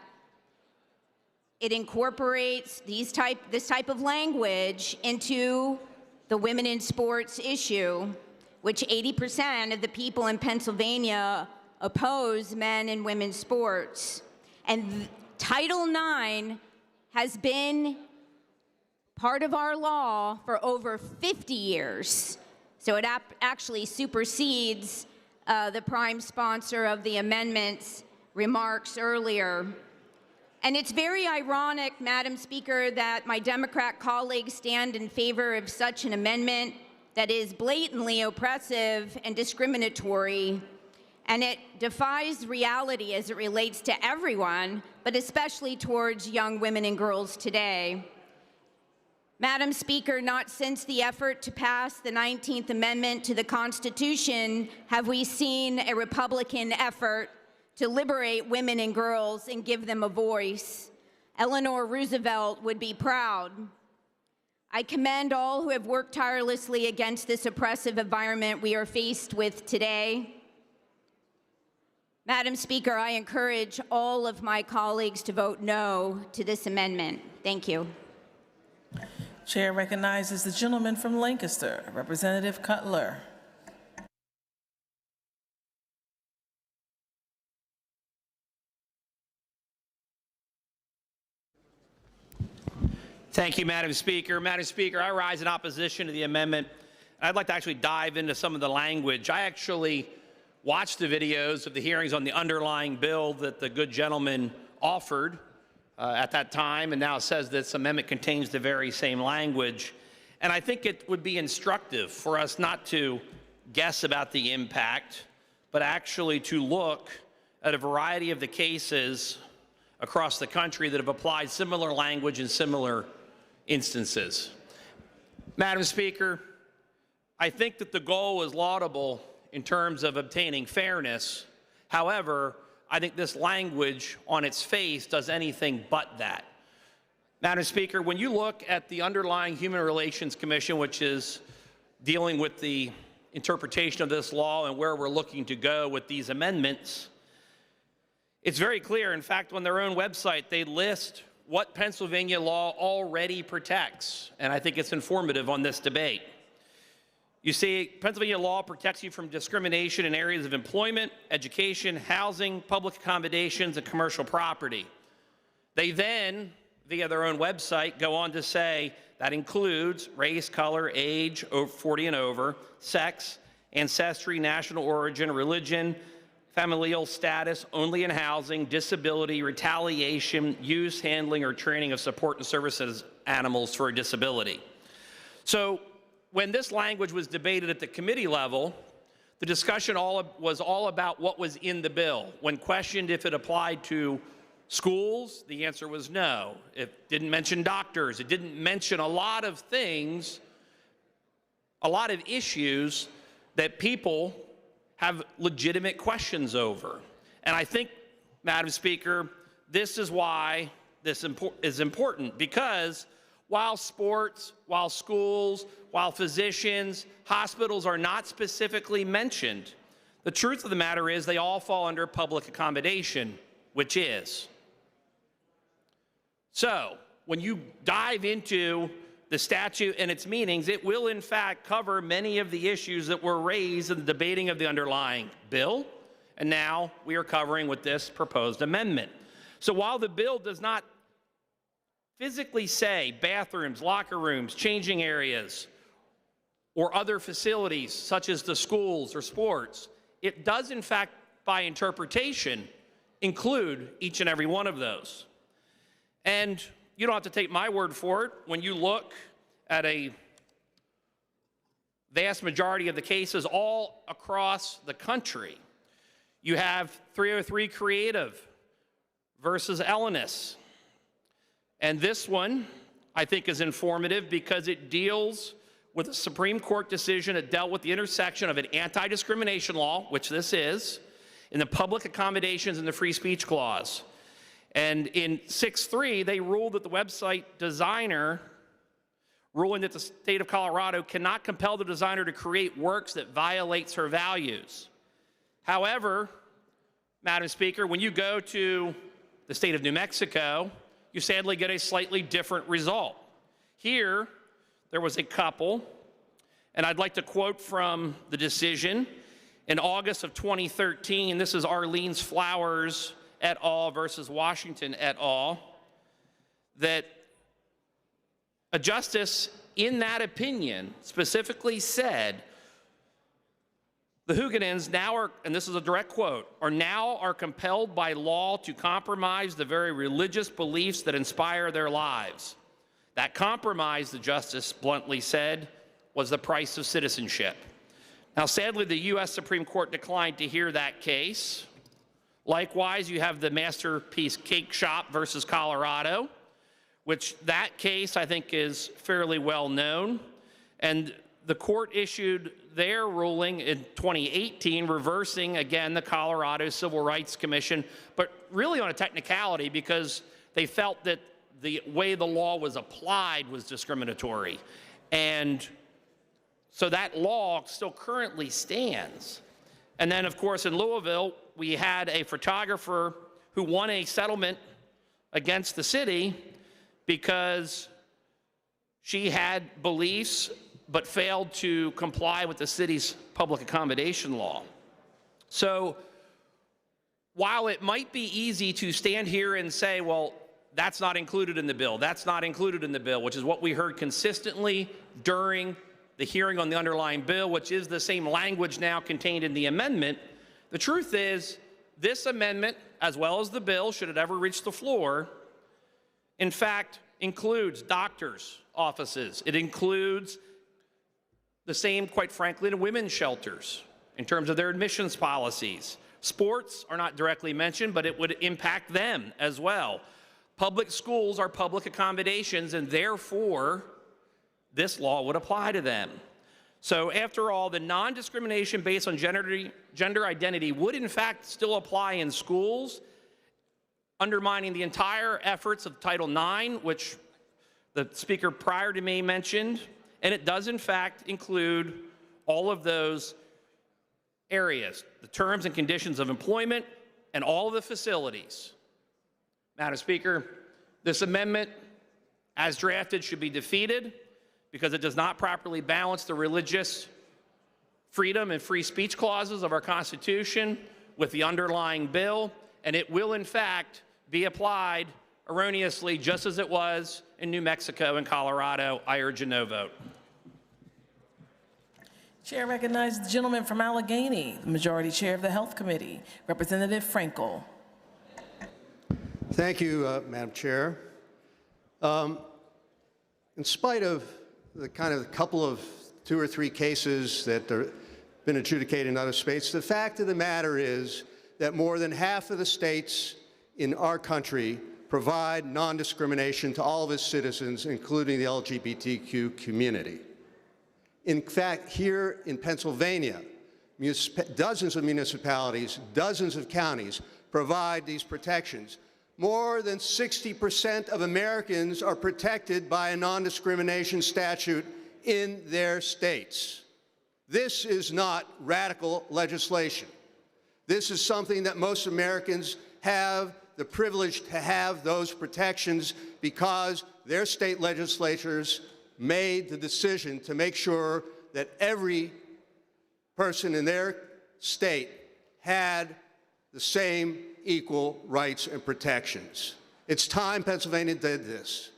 It incorporates this type of language into the women in sports issue, which 80% of the people in Pennsylvania oppose men and women's sports. And Title IX has been part of our law for over 50 years. So it actually supersedes the prime sponsor of the amendment's remarks earlier. And it's very ironic, Madam Speaker, that my Democrat colleagues stand in favor of such an amendment that is blatantly oppressive and discriminatory, and it defies reality as it relates to everyone, but especially towards young women and girls today. Madam Speaker, not since the effort to pass the 19th Amendment to the Constitution have we seen a Republican effort to liberate women and girls and give them a voice. Eleanor Roosevelt would be proud. I commend all who have worked tirelessly against this oppressive environment we are faced with today. Madam Speaker, I encourage all of my colleagues to vote no to this amendment. Thank you. Chair recognizes the gentleman from Lancaster, Representative Cutler. Thank you, Madam Speaker. Madam Speaker, I rise in opposition to the amendment. I'd like to actually dive into some of the language. I actually watched the videos of the hearings on the underlying bill that the good gentleman offered at that time, and now it says this amendment contains the very same language. And I think it would be instructive for us not to guess about the impact, but actually to look at a variety of the cases across the country that have applied similar language in similar instances. Madam Speaker, I think that the goal is laudable in terms of obtaining fairness. However, I think this language on its face does anything but that. Madam Speaker, when you look at the underlying Human Relations Commission, which is dealing with the interpretation of this law and where we're looking to go with these amendments, it's very clear. In fact, on their own website, they list what Pennsylvania law already protects, and I think it's informative on this debate. You see, Pennsylvania law protects you from discrimination in areas of employment, education, housing, public accommodations, and commercial property. They then, via their own website, go on to say that includes race, color, age, 40 and over, sex, ancestry, national origin, religion, familial status, only in housing, disability, retaliation, use, handling, or training of support and services animals for a disability. So when this language was debated at the committee level, the discussion was all about what was in the bill. When questioned if it applied to schools, the answer was no. It didn't mention doctors. It didn't mention a lot of things, a lot of issues that people have legitimate questions over. And I think, Madam Speaker, this is why this is important, because while sports, while schools, while physicians, hospitals are not specifically mentioned, the truth of the matter is they all fall under public accommodation, which is. So when you dive into the statute and its meanings, it will in fact cover many of the issues that were raised in the debating of the underlying bill, and now we are covering with this proposed amendment. So while the bill does not physically say bathrooms, locker rooms, changing areas, or other facilities such as the schools or sports, it does in fact, by interpretation, include each and every one of those. And you don't have to take my word for it. When you look at a vast majority of the cases all across the country, you have 303 Creative versus Ellenis. And this one, I think, is informative because it deals with a Supreme Court decision that dealt with the intersection of an anti-discrimination law, which this is, and the public accommodations and the free speech clause. And in 6-3, they ruled that the website designer, ruling that the state of Colorado cannot compel the designer to create works that violates her values. However, Madam Speaker, when you go to the state of New Mexico, you sadly get a slightly different result. Here, there was a couple, and I'd like to quote from the decision. In August of 2013, this is Arlene's Flowers et al. Versus Washington et al., that a justice in that opinion specifically said, the Huguenins now are, and this is a direct quote, are compelled by law to compromise the very religious beliefs that inspire their lives. That compromise, the justice bluntly said, was the price of citizenship. Now, sadly, the U.S. Supreme Court declined to hear that case. Likewise, you have the Masterpiece Cake Shop versus Colorado, which that case I think is fairly well known. And the court issued their ruling in 2018, reversing, again, the Colorado Civil Rights Commission, but really on a technicality because they felt that the way the law was applied was discriminatory. And so that law still currently stands. And then, of course, in Louisville, we had a photographer who won a settlement against the city because she had beliefs but failed to comply with the city's public accommodation law. So while it might be easy to stand here and say, well, that's not included in the bill, that's not included in the bill, which is what we heard consistently during the hearing on the underlying bill, which is the same language now contained in the amendment, the truth is this amendment, as well as the bill, should it ever reach the floor, in fact, includes doctors' offices. It includes the same, quite frankly, to women's shelters in terms of their admissions policies. Sports are not directly mentioned, but it would impact them as well. Public schools are public accommodations, and therefore, this law would apply to them. So after all, the non-discrimination based on gender identity would in fact still apply in schools, undermining the entire efforts of Title IX, which the speaker prior to me mentioned, and it does in fact include all of those areas, the terms and conditions of employment, and all of the facilities. Madam Speaker, this amendment, as drafted, should be defeated because it does not properly balance the religious freedom and free speech clauses of our Constitution with the underlying bill, and it will, in fact, be applied erroneously just as it was in New Mexico and Colorado. I urge a no vote. Chair recognizes the gentleman from Allegheny, the Majority Chair of the Health Committee, Representative Frankel. Thank you, Madam Chair. In spite of the kind of couple of 2 or 3 cases that have been adjudicated in other states, the fact of the matter is that more than half of the states in our country provide non-discrimination to all of its citizens, including the LGBTQ community. In fact, here in Pennsylvania, dozens of municipalities, dozens of counties provide these protections. More than 60% of Americans are protected by a non-discrimination statute in their states. This is not radical legislation. This is something that most Americans have the privilege to have those protections because their state legislatures made the decision to make sure that every person in their state had the same equal rights and protections. It's time Pennsylvania did this.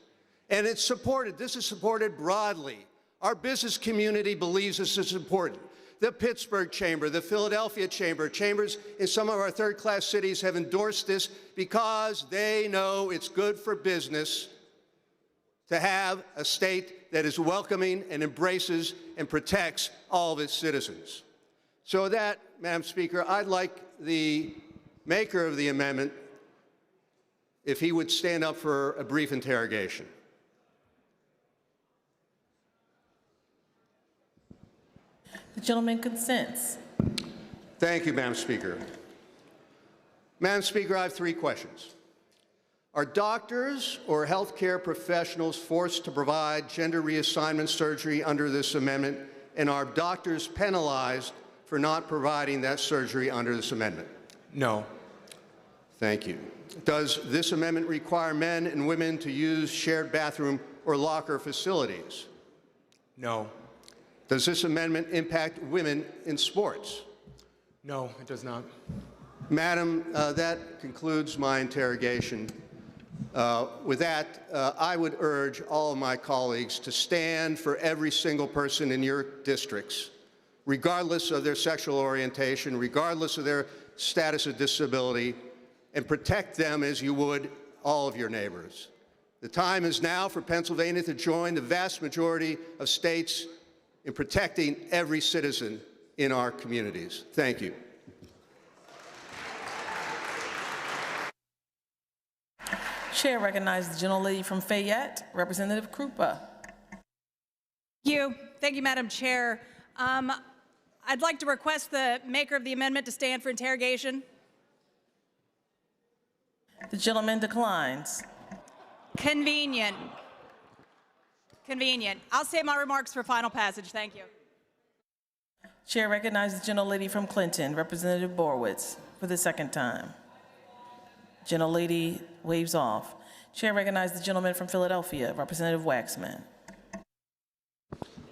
And it's supported, this is supported broadly. Our business community believes this is important. The Pittsburgh Chamber, the Philadelphia Chamber, chambers in some of our third-class cities have endorsed this because they know it's good for business to have a state that is welcoming and embraces and protects all of its citizens. So with that, Madam Speaker, I'd like the maker of the amendment, if he would stand up for a brief interrogation. The gentleman consents. Thank you, Madam Speaker. Madam Speaker, I have 3 questions. Are doctors or healthcare professionals forced to provide gender reassignment surgery under this amendment, and are doctors penalized for not providing that surgery under this amendment? No. Thank you. Does this amendment require men and women to use shared bathroom or locker facilities? No. Does this amendment impact women in sports? No, it does not. Madam, that concludes my interrogation. With that, I would urge all of my colleagues to stand for every single person in your districts, regardless of their sexual orientation, regardless of their status of disability, and protect them as you would all of your neighbors. The time is now for Pennsylvania to join the vast majority of states in protecting every citizen in our communities. Thank you. Chair recognizes the gentlelady from Fayette, Representative Krupa. Thank you, Madam Chair. I'd like to request the maker of the amendment to stand for interrogation. The gentleman declines. Convenient. Convenient. I'll save my remarks for final passage. Thank you. Chair recognizes the gentlelady from Clinton, Representative Borowitz, for the 2nd time. Gentlelady waves off. Chair recognizes the gentleman from Philadelphia, Representative Waxman.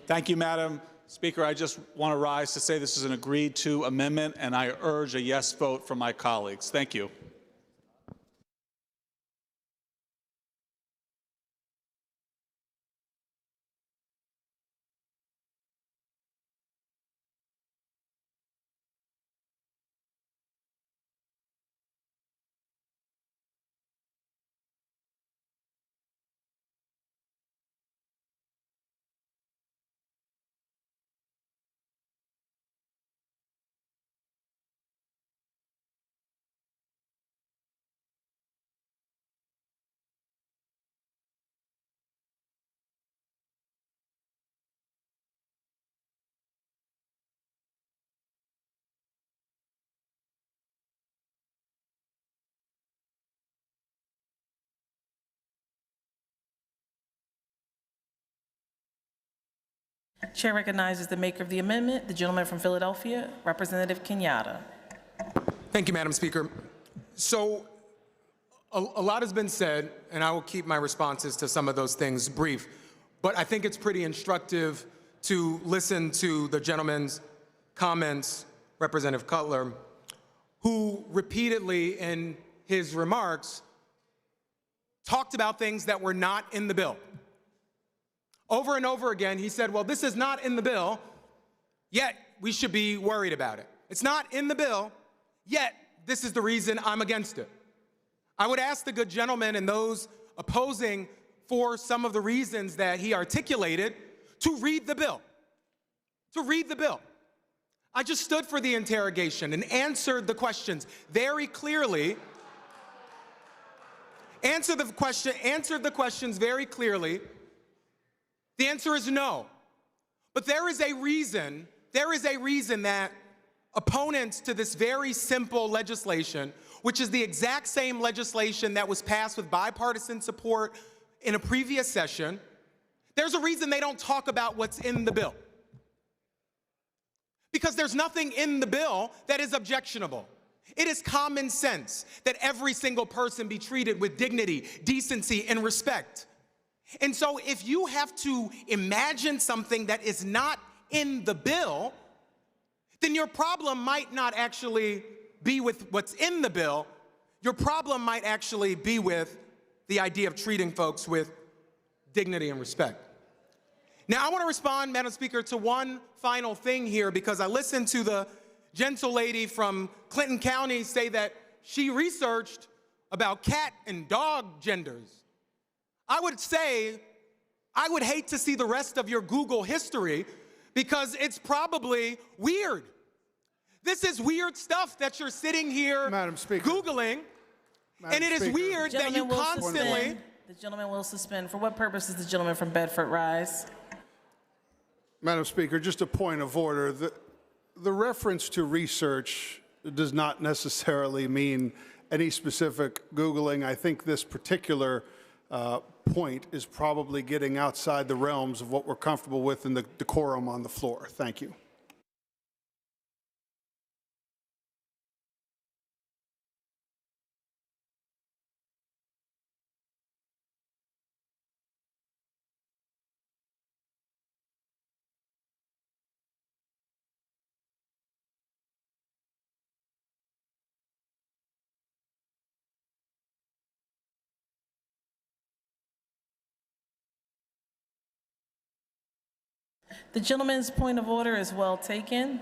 Thank you, Madam Speaker. I just want to rise to say this is an agreed-to amendment, and I urge a yes vote from my colleagues. Thank you. Chair recognizes the maker of the amendment, the gentleman from Philadelphia, Representative Kenyatta. Thank you, Madam Speaker. So a lot has been said, and I will keep my responses to some of those things brief, but I think it's pretty instructive to listen to the gentleman's comments, Representative Cutler, who repeatedly in his remarks talked about things that were not in the bill. Over and over again, he said, well, this is not in the bill, yet we should be worried about it. It's not in the bill, yet this is the reason I'm against it. I would ask the good gentleman and those opposing for some of the reasons that he articulated to read the bill. To read the bill. I just stood for the interrogation and answered the questions very clearly. Answered the questions very clearly. The answer is no. But there is a reason that opponents to this very simple legislation, which is the exact same legislation that was passed with bipartisan support in a previous session, there's a reason they don't talk about what's in the bill. Because there's nothing in the bill that is objectionable. It is common sense that every single person be treated with dignity, decency, and respect. And so if you have to imagine something that is not in the bill, then your problem might not actually be with what's in the bill. Your problem might actually be with the idea of treating folks with dignity and respect. Now, I want to respond, Madam Speaker, to one final thing here, because I listened to the gentle lady from Clinton County say that she researched about cat and dog genders. I would say, I would hate to see the rest of your Google history, because it's probably weird. This is weird stuff that you're sitting here Googling, and it is weird that you constantly... The gentleman will suspend. For what purpose is the gentleman from Bedford rise? Madam Speaker, just a point of order. The reference to research does not necessarily mean any specific Googling. I think this particular point is probably getting outside the realms of what we're comfortable with in the decorum on the floor. Thank you. The gentleman's point of order is well taken.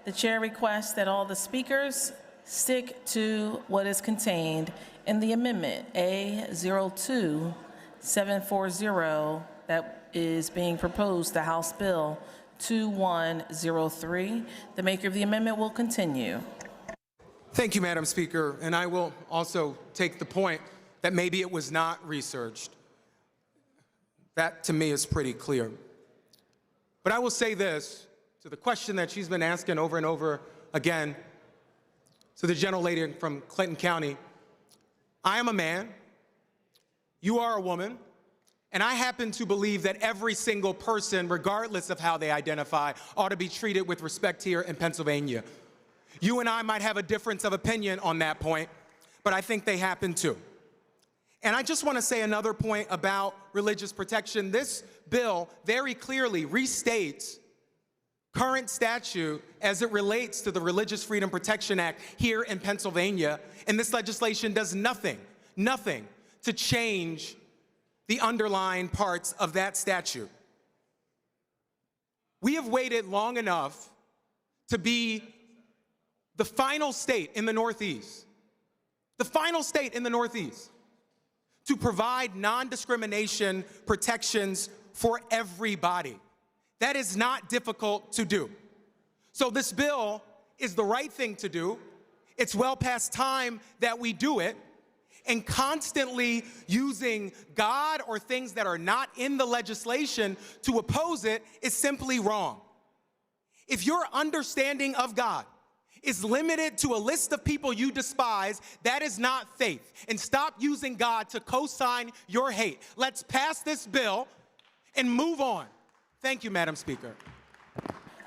The chair requests that all the speakers stick to what is contained in the amendment A02740 that is being proposed, the House Bill 2103. The maker of the amendment will continue. Thank you, Madam Speaker. And I will also take the point that maybe it was not researched. That, to me, is pretty clear. But I will say this to the question that she's been asking over and over again to the gentlelady from Clinton County. I am a man, you are a woman, and I happen to believe that every single person, regardless of how they identify, ought to be treated with respect here in Pennsylvania. You and I might have a difference of opinion on that point, but I think they happen too. And I just want to say another point about religious protection. This bill very clearly restates current statute as it relates to the Religious Freedom Protection Act here in Pennsylvania. And this legislation does nothing to change the underlying parts of that statute. We have waited long enough to be the final state in the Northeast, to provide non-discrimination protections for everybody. That is not difficult to do. So this bill is the right thing to do. It's well past time that we do it. And constantly using God or things that are not in the legislation to oppose it is simply wrong. If your understanding of God is limited to a list of people you despise, that is not faith. And stop using God to co-sign your hate. Let's pass this bill and move on. Thank you, Madam Speaker.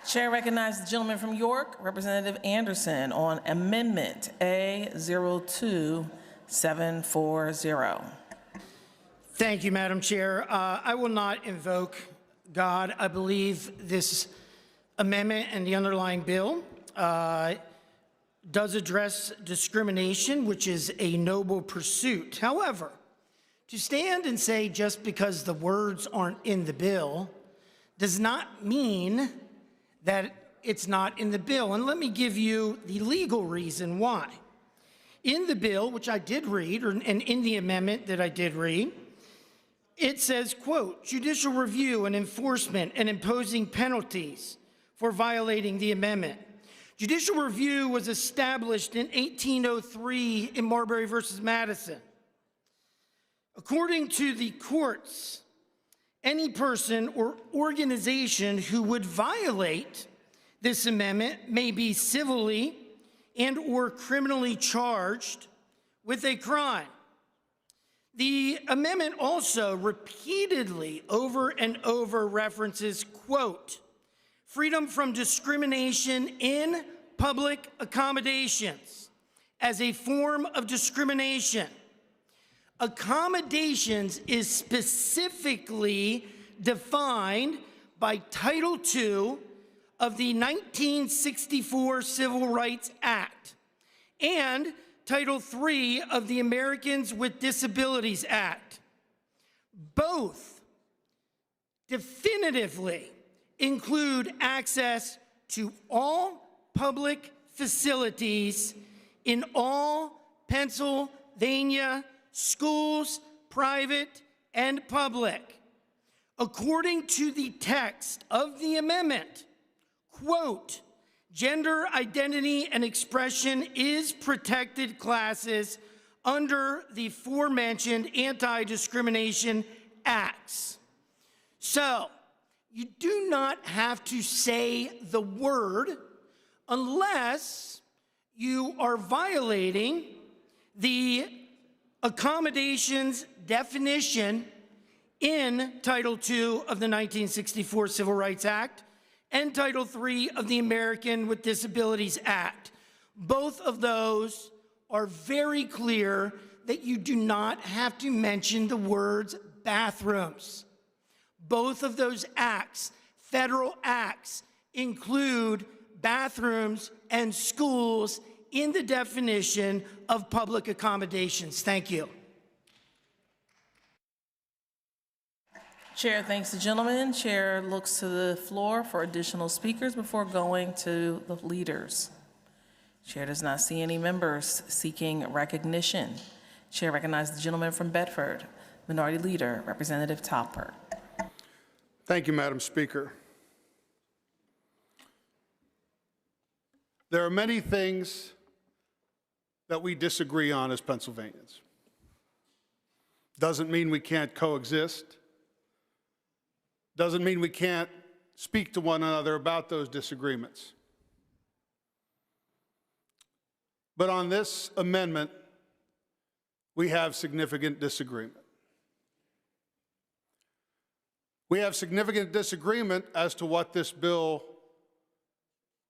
Chair recognizes the gentleman from York, Representative Anderson, on Amendment A02740. Thank you, Madam Chair. I will not invoke God. I believe this amendment and the underlying bill does address discrimination, which is a noble pursuit. However, to stand and say just because the words aren't in the bill does not mean that it's not in the bill. And let me give you the legal reason why. In the bill, which I did read, and in the amendment that I did read, it says, quote, judicial review and enforcement and imposing penalties for violating the amendment. Judicial review was established in 1803 in Marbury versus Madison. According to the courts, any person or organization who would violate this amendment may be civilly and or criminally charged with a crime. The amendment also repeatedly over and over references, quote, freedom from discrimination in public accommodations as a form of discrimination. Accommodations is specifically defined by Title II of the 1964 Civil Rights Act and Title III of the Americans with Disabilities Act. Both definitively include access to all public facilities in all Pennsylvania schools, private and public. According to the text of the amendment, quote, gender identity and expression is protected classes under the aforementioned anti-discrimination acts. So, you do not have to say the word unless you are violating the accommodations definition in Title II of the 1964 Civil Rights Act and Title III of the American with Disabilities Act. Both of those are very clear that you do not have to mention the words bathrooms. Both of those acts, federal acts, include bathrooms and schools in the definition of public accommodations. Thank you. Chair thanks the gentleman. Chair looks to the floor for additional speakers before going to the leaders. Chair does not see any members seeking recognition. Chair recognizes the gentleman from Bedford, Minority Leader, Representative Topper. Thank you, Madam Speaker. There are many things that we disagree on as Pennsylvanians. Doesn't mean we can't coexist. Doesn't mean we can't speak to one another about those disagreements. But on this amendment, we have significant disagreement. We have significant disagreement as to what this bill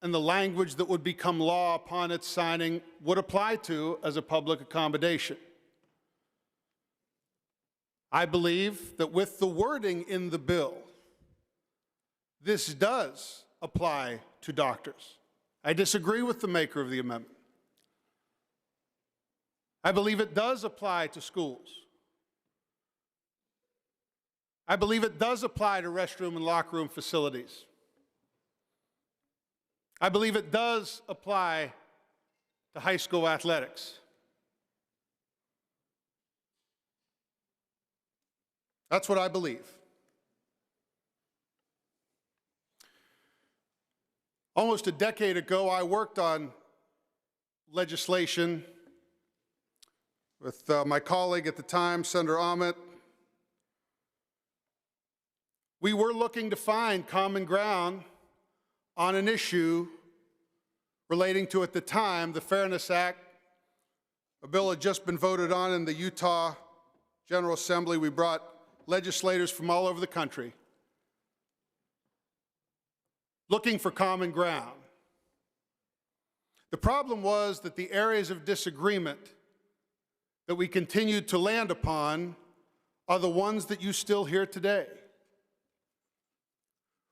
and the language that would become law upon its signing would apply to as a public accommodation. I believe that with the wording in the bill, this does apply to doctors. I disagree with the maker of the amendment. I believe it does apply to schools. I believe it does apply to restroom and locker room facilities. I believe it does apply to high school athletics. That's what I believe. Almost a decade ago, I worked on legislation with my colleague at the time, Senator Ahmet. We were looking to find common ground on an issue relating to, at the time, the Fairness Act. A bill had just been voted on in the Utah General Assembly. We brought legislators from all over the country looking for common ground. The problem was that the areas of disagreement that we continued to land upon are the ones that you still hear today.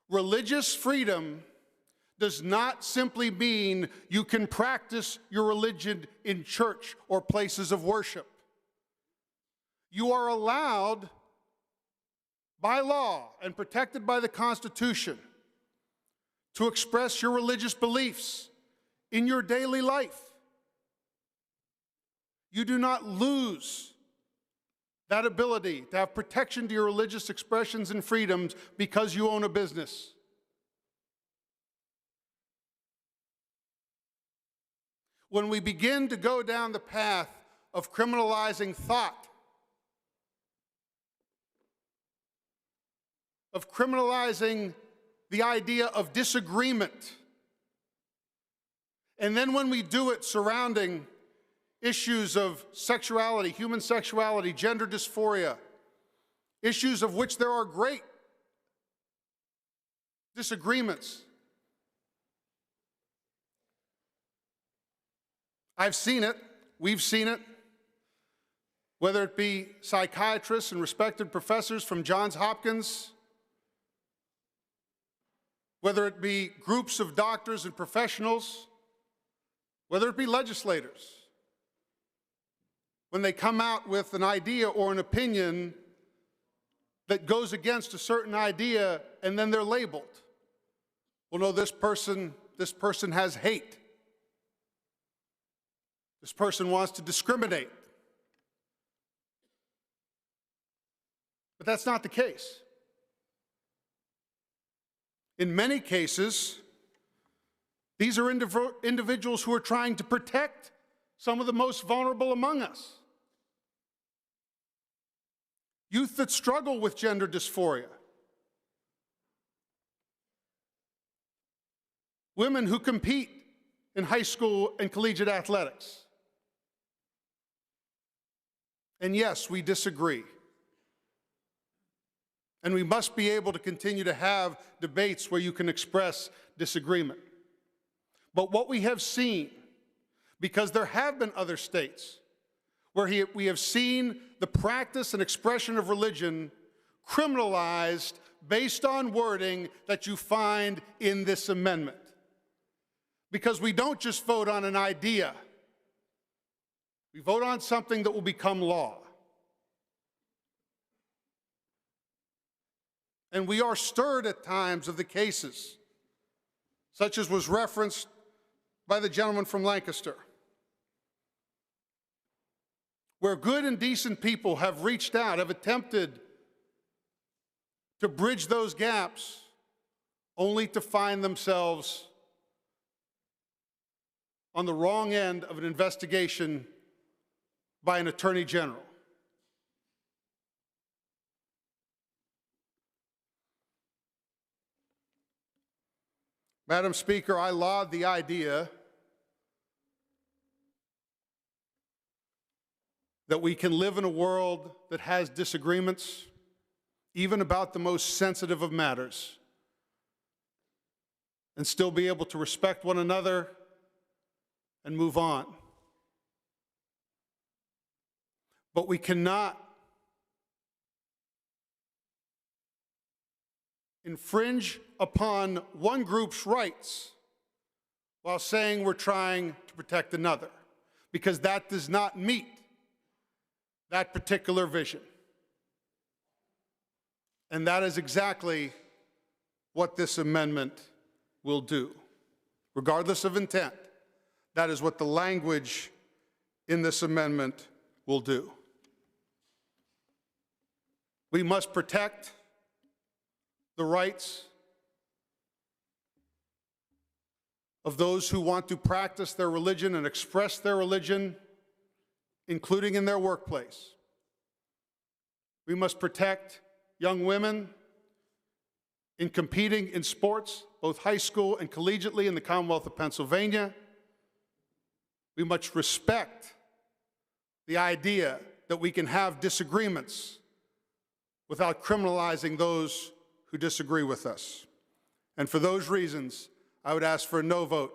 Religious freedom does not simply mean you can practice your religion in church or places of worship. You are allowed by law and protected by the Constitution to express your religious beliefs in your daily life. You do not lose that ability to have protection to your religious expressions and freedoms because you own a business. When we begin to go down the path of criminalizing thought, of criminalizing the idea of disagreement, and then when we do it surrounding issues of sexuality, human sexuality, gender dysphoria, issues of which there are great disagreements. I've seen it, we've seen it, whether it be psychiatrists and respected professors from Johns Hopkins, whether it be groups of doctors and professionals, whether it be legislators, when they come out with an idea or an opinion that goes against a certain idea and then they're labeled. Well, no, this person has hate. This person wants to discriminate. But that's not the case. In many cases, these are individuals who are trying to protect some of the most vulnerable among us. Youth that struggle with gender dysphoria. Women who compete in high school and collegiate athletics. And yes, we disagree. And we must be able to continue to have debates where you can express disagreement. But what we have seen, because there have been other states where we have seen the practice and expression of religion criminalized based on wording that you find in this amendment. Because we don't just vote on an idea. We vote on something that will become law. And we are stirred at times of the cases, such as was referenced by the gentleman from Lancaster, where good and decent people have reached out, have attempted to bridge those gaps, only to find themselves on the wrong end of an investigation by an attorney general. Madam Speaker, I laud the idea that we can live in a world that has disagreements, even about the most sensitive of matters, and still be able to respect one another and move on. But we cannot infringe upon one group's rights while saying we're trying to protect another, because that does not meet that particular vision. And that is exactly what this amendment will do. Regardless of intent, that is what the language in this amendment will do. We must protect the rights of those who want to practice their religion and express their religion, including in their workplace. We must protect young women in competing in sports, both high school and collegiately in the Commonwealth of Pennsylvania. We must respect the idea that we can have disagreements without criminalizing those who disagree with us. And for those reasons, I would ask for a no vote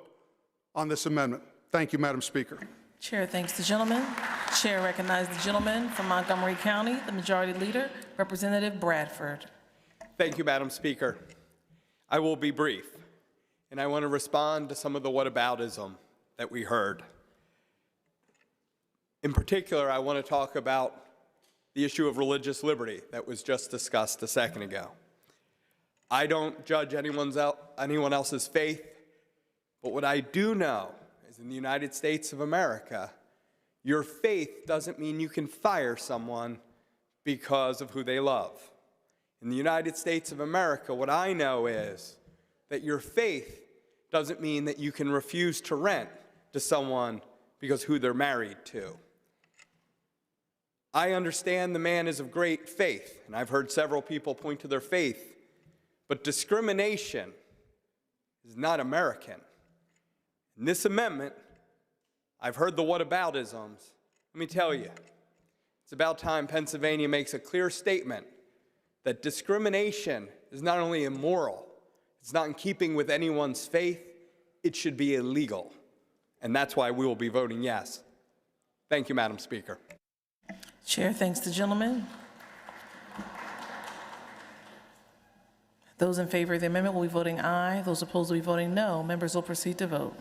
on this amendment. Thank you, Madam Speaker. Chair thanks the gentleman. Chair recognizes the gentleman from Montgomery County, the Majority Leader, Representative Bradford. Thank you, Madam Speaker. I will be brief, and I want to respond to some of the whataboutism that we heard. In particular, I want to talk about the issue of religious liberty that was just discussed a second ago. I don't judge anyone else's faith, but what I do know is in the United States of America, your faith doesn't mean you can fire someone because of who they love. In the United States of America, what I know is that your faith doesn't mean that you can refuse to rent to someone because who they're married to. I understand the man is of great faith, and I've heard several people point to their faith, but discrimination is not American. In this amendment, I've heard the whataboutisms. Let me tell you, it's about time Pennsylvania makes a clear statement that discrimination is not only immoral, it's not in keeping with anyone's faith, it should be illegal. And that's why we will be voting yes. Thank you, Madam Speaker. Chair thanks the gentleman. Those in favor of the amendment will be voting aye. Those opposed will be voting no. Members will proceed to vote.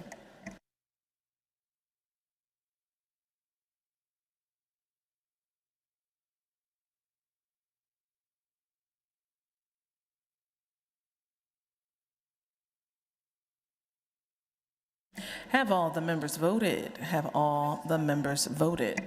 Have all the members voted? Have all the members voted?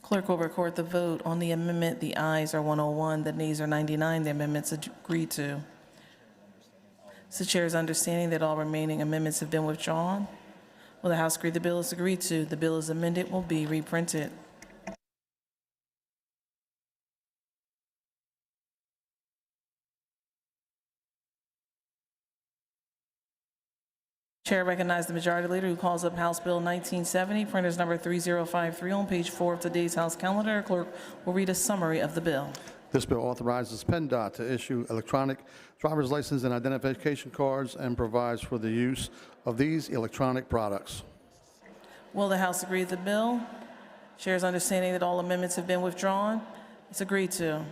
Clerk will record the vote. On the amendment, the ayes are 101, the nays are 99. The amendment's agreed to. It's the chair's understanding that all remaining amendments have been withdrawn. Will the House agree the bill is agreed to? The bill is amended will be reprinted. Chair recognizes the Majority Leader who calls up House Bill 1970, printers number 3053 on page 4 of today's House calendar. Clerk will read a summary of the bill. This bill authorizes PennDOT to issue electronic driver's license and identification cards and provides for the use of these electronic products. Will the House agree to the bill? Chair's understanding that all amendments have been withdrawn. It's agreed to.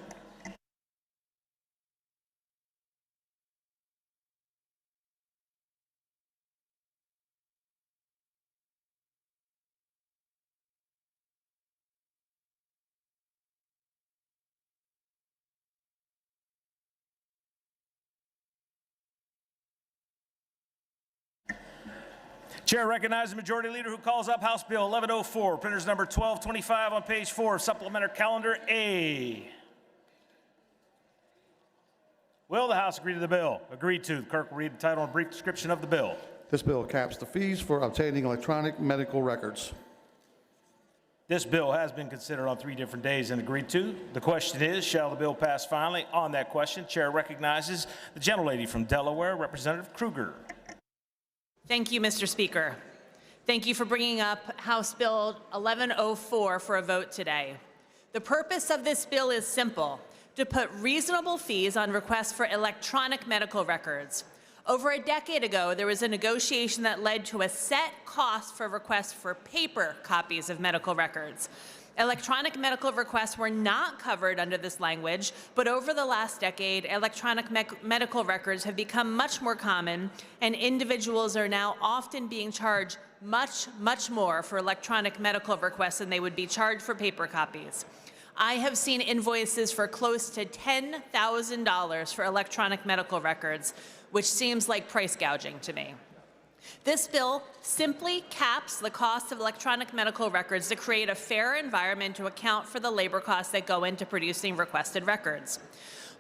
Chair recognizes the Majority Leader who calls up House Bill 1104, printers number 1225 on page 4 of Supplementary Calendar A. Will the House agree to the bill? Agreed to. The clerk will read the title and a brief description of the bill. This bill caps the fees for obtaining electronic medical records. This bill has been considered on 3 different days and agreed to. The question is, shall the bill pass finally? On that question, Chair recognizes the gentlelady from Delaware, Representative Krueger. Thank you, Mr. Speaker. Thank you for bringing up House Bill 1104 for a vote today. The purpose of this bill is simple: to put reasonable fees on requests for electronic medical records. Over a decade ago, there was a negotiation that led to a set cost for requests for paper copies of medical records. Electronic medical requests were not covered under this language, but over the last decade, electronic medical records have become much more common, and individuals are now often being charged much more for electronic medical requests than they would be charged for paper copies. I have seen invoices for close to $10,000 for electronic medical records, which seems like price gouging to me. This bill simply caps the cost of electronic medical records to create a fair environment to account for the labor costs that go into producing requested records.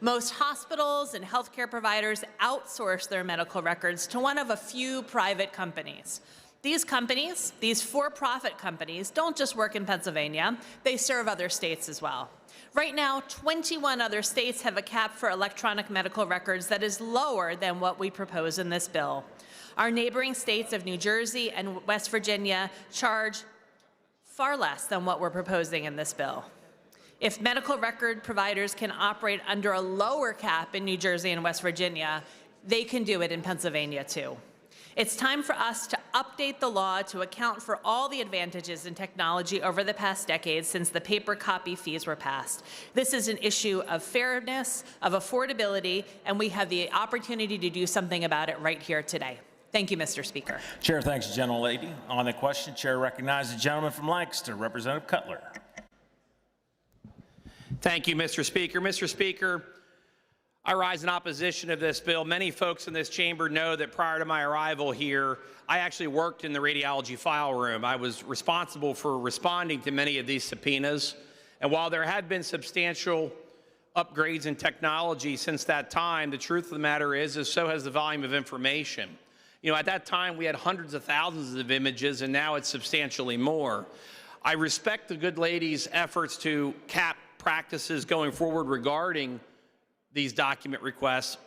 Most hospitals and healthcare providers outsource their medical records to one of a few private companies. These companies, these for-profit companies, don't just work in Pennsylvania, they serve other states as well. Right now, 21 other states have a cap for electronic medical records that is lower than what we propose in this bill. Our neighboring states of New Jersey and West Virginia charge far less than what we're proposing in this bill. If medical record providers can operate under a lower cap in New Jersey and West Virginia, they can do it in Pennsylvania too. It's time for us to update the law to account for all the advantages in technology over the past decade since the paper copy fees were passed. This is an issue of fairness, of affordability, and we have the opportunity to do something about it right here today. Thank you, Mr. Speaker. Chair thanks the gentlelady. On the question, Chair recognizes the gentleman from Lancaster, Representative Cutler. Thank you, Mr. Speaker. Mr. Speaker, I rise in opposition of this bill. Many folks in this chamber know that prior to my arrival here, I actually worked in the radiology file room. I was responsible for responding to many of these subpoenas. And while there had been substantial upgrades in technology since that time, the truth of the matter is so has the volume of information. You know, at that time, we had hundreds of thousands of images, and now it's substantially more. I respect the good lady's efforts to cap practices going forward regarding these document requests,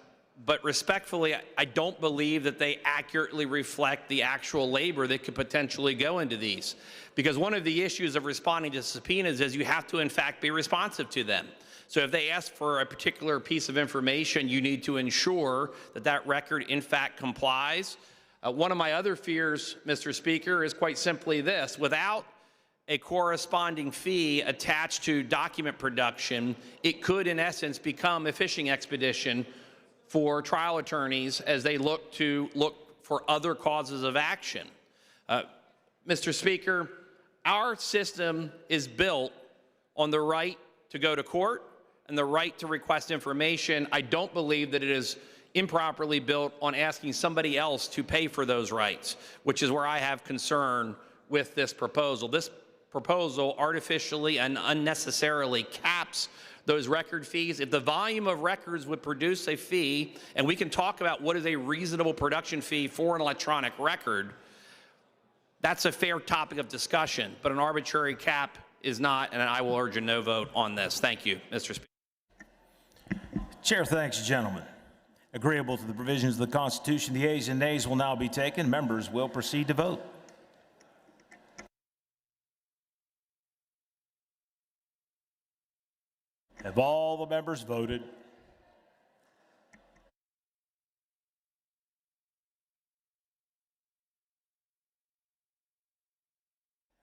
but respectfully, I don't believe that they accurately reflect the actual labor that could potentially go into these. Because one of the issues of responding to subpoenas is you have to, in fact, be responsive to them. So if they ask for a particular piece of information, you need to ensure that that record, in fact, complies. One of my other fears, Mr. Speaker, is quite simply this. Without a corresponding fee attached to document production, it could, in essence, become a fishing expedition for trial attorneys as they look for other causes of action. Mr. Speaker, our system is built on the right to go to court and the right to request information. I don't believe that it is improperly built on asking somebody else to pay for those rights, which is where I have concern with this proposal. This proposal artificially and unnecessarily caps those record fees. If the volume of records would produce a fee, and we can talk about what is a reasonable production fee for an electronic record, that's a fair topic of discussion, but an arbitrary cap is not, and I will urge a no vote on this. Thank you, Mr. Speaker. Chair thanks the gentleman. Agreeable to the provisions of the Constitution, the ayes and nays will now be taken. Members will proceed to vote. Have all the members voted?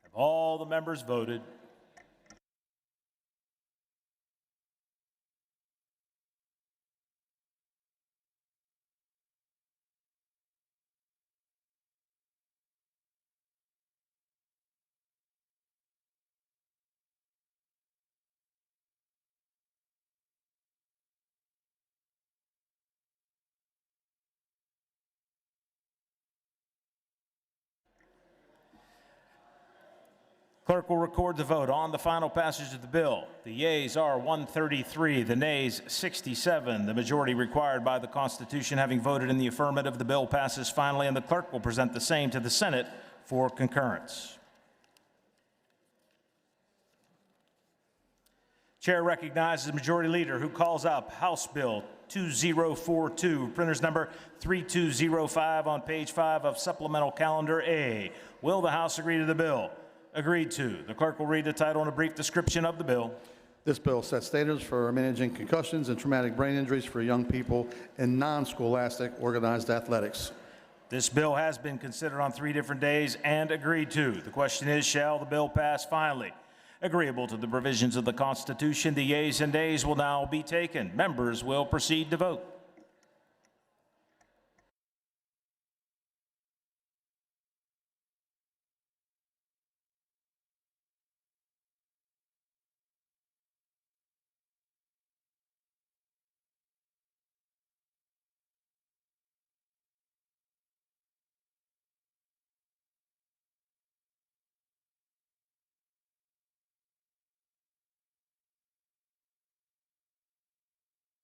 Have all the members voted? Clerk will record the vote on the final passage of the bill. The yeas are 133, the nays 67. The majority required by the Constitution having voted in the affirmative, the bill passes finally, and the clerk will present the same to the Senate for concurrence. Chair recognizes the Majority Leader who calls up House Bill 2042, printer's number 3205 on page 5 of Supplemental Calendar A. Will the House agree to the bill? Agreed to. The clerk will read the title and a brief description of the bill. This bill sets standards for managing concussions and traumatic brain injuries for young people in non-scholastic organized athletics. This bill has been considered on 3 different days and agreed to. The question is, shall the bill pass finally? Agreeable to the provisions of the Constitution, the yeas and nays will now be taken. Members will proceed to vote.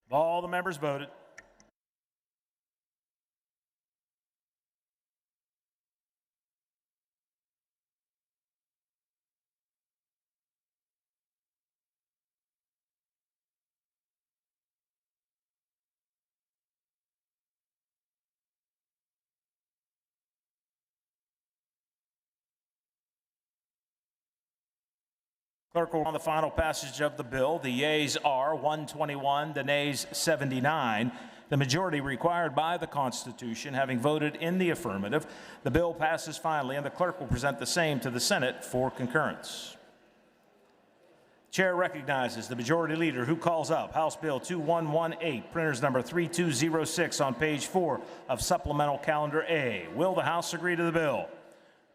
Have all the members voted? Clerk will on the final passage of the bill. The yeas are 121, the nays 79. The majority required by the Constitution having voted in the affirmative, the bill passes finally, and the clerk will present the same to the Senate for concurrence. Chair recognizes the Majority Leader who calls up House Bill 2118, printers number 3206 on page 4 of Supplemental Calendar A. Will the House agree to the bill?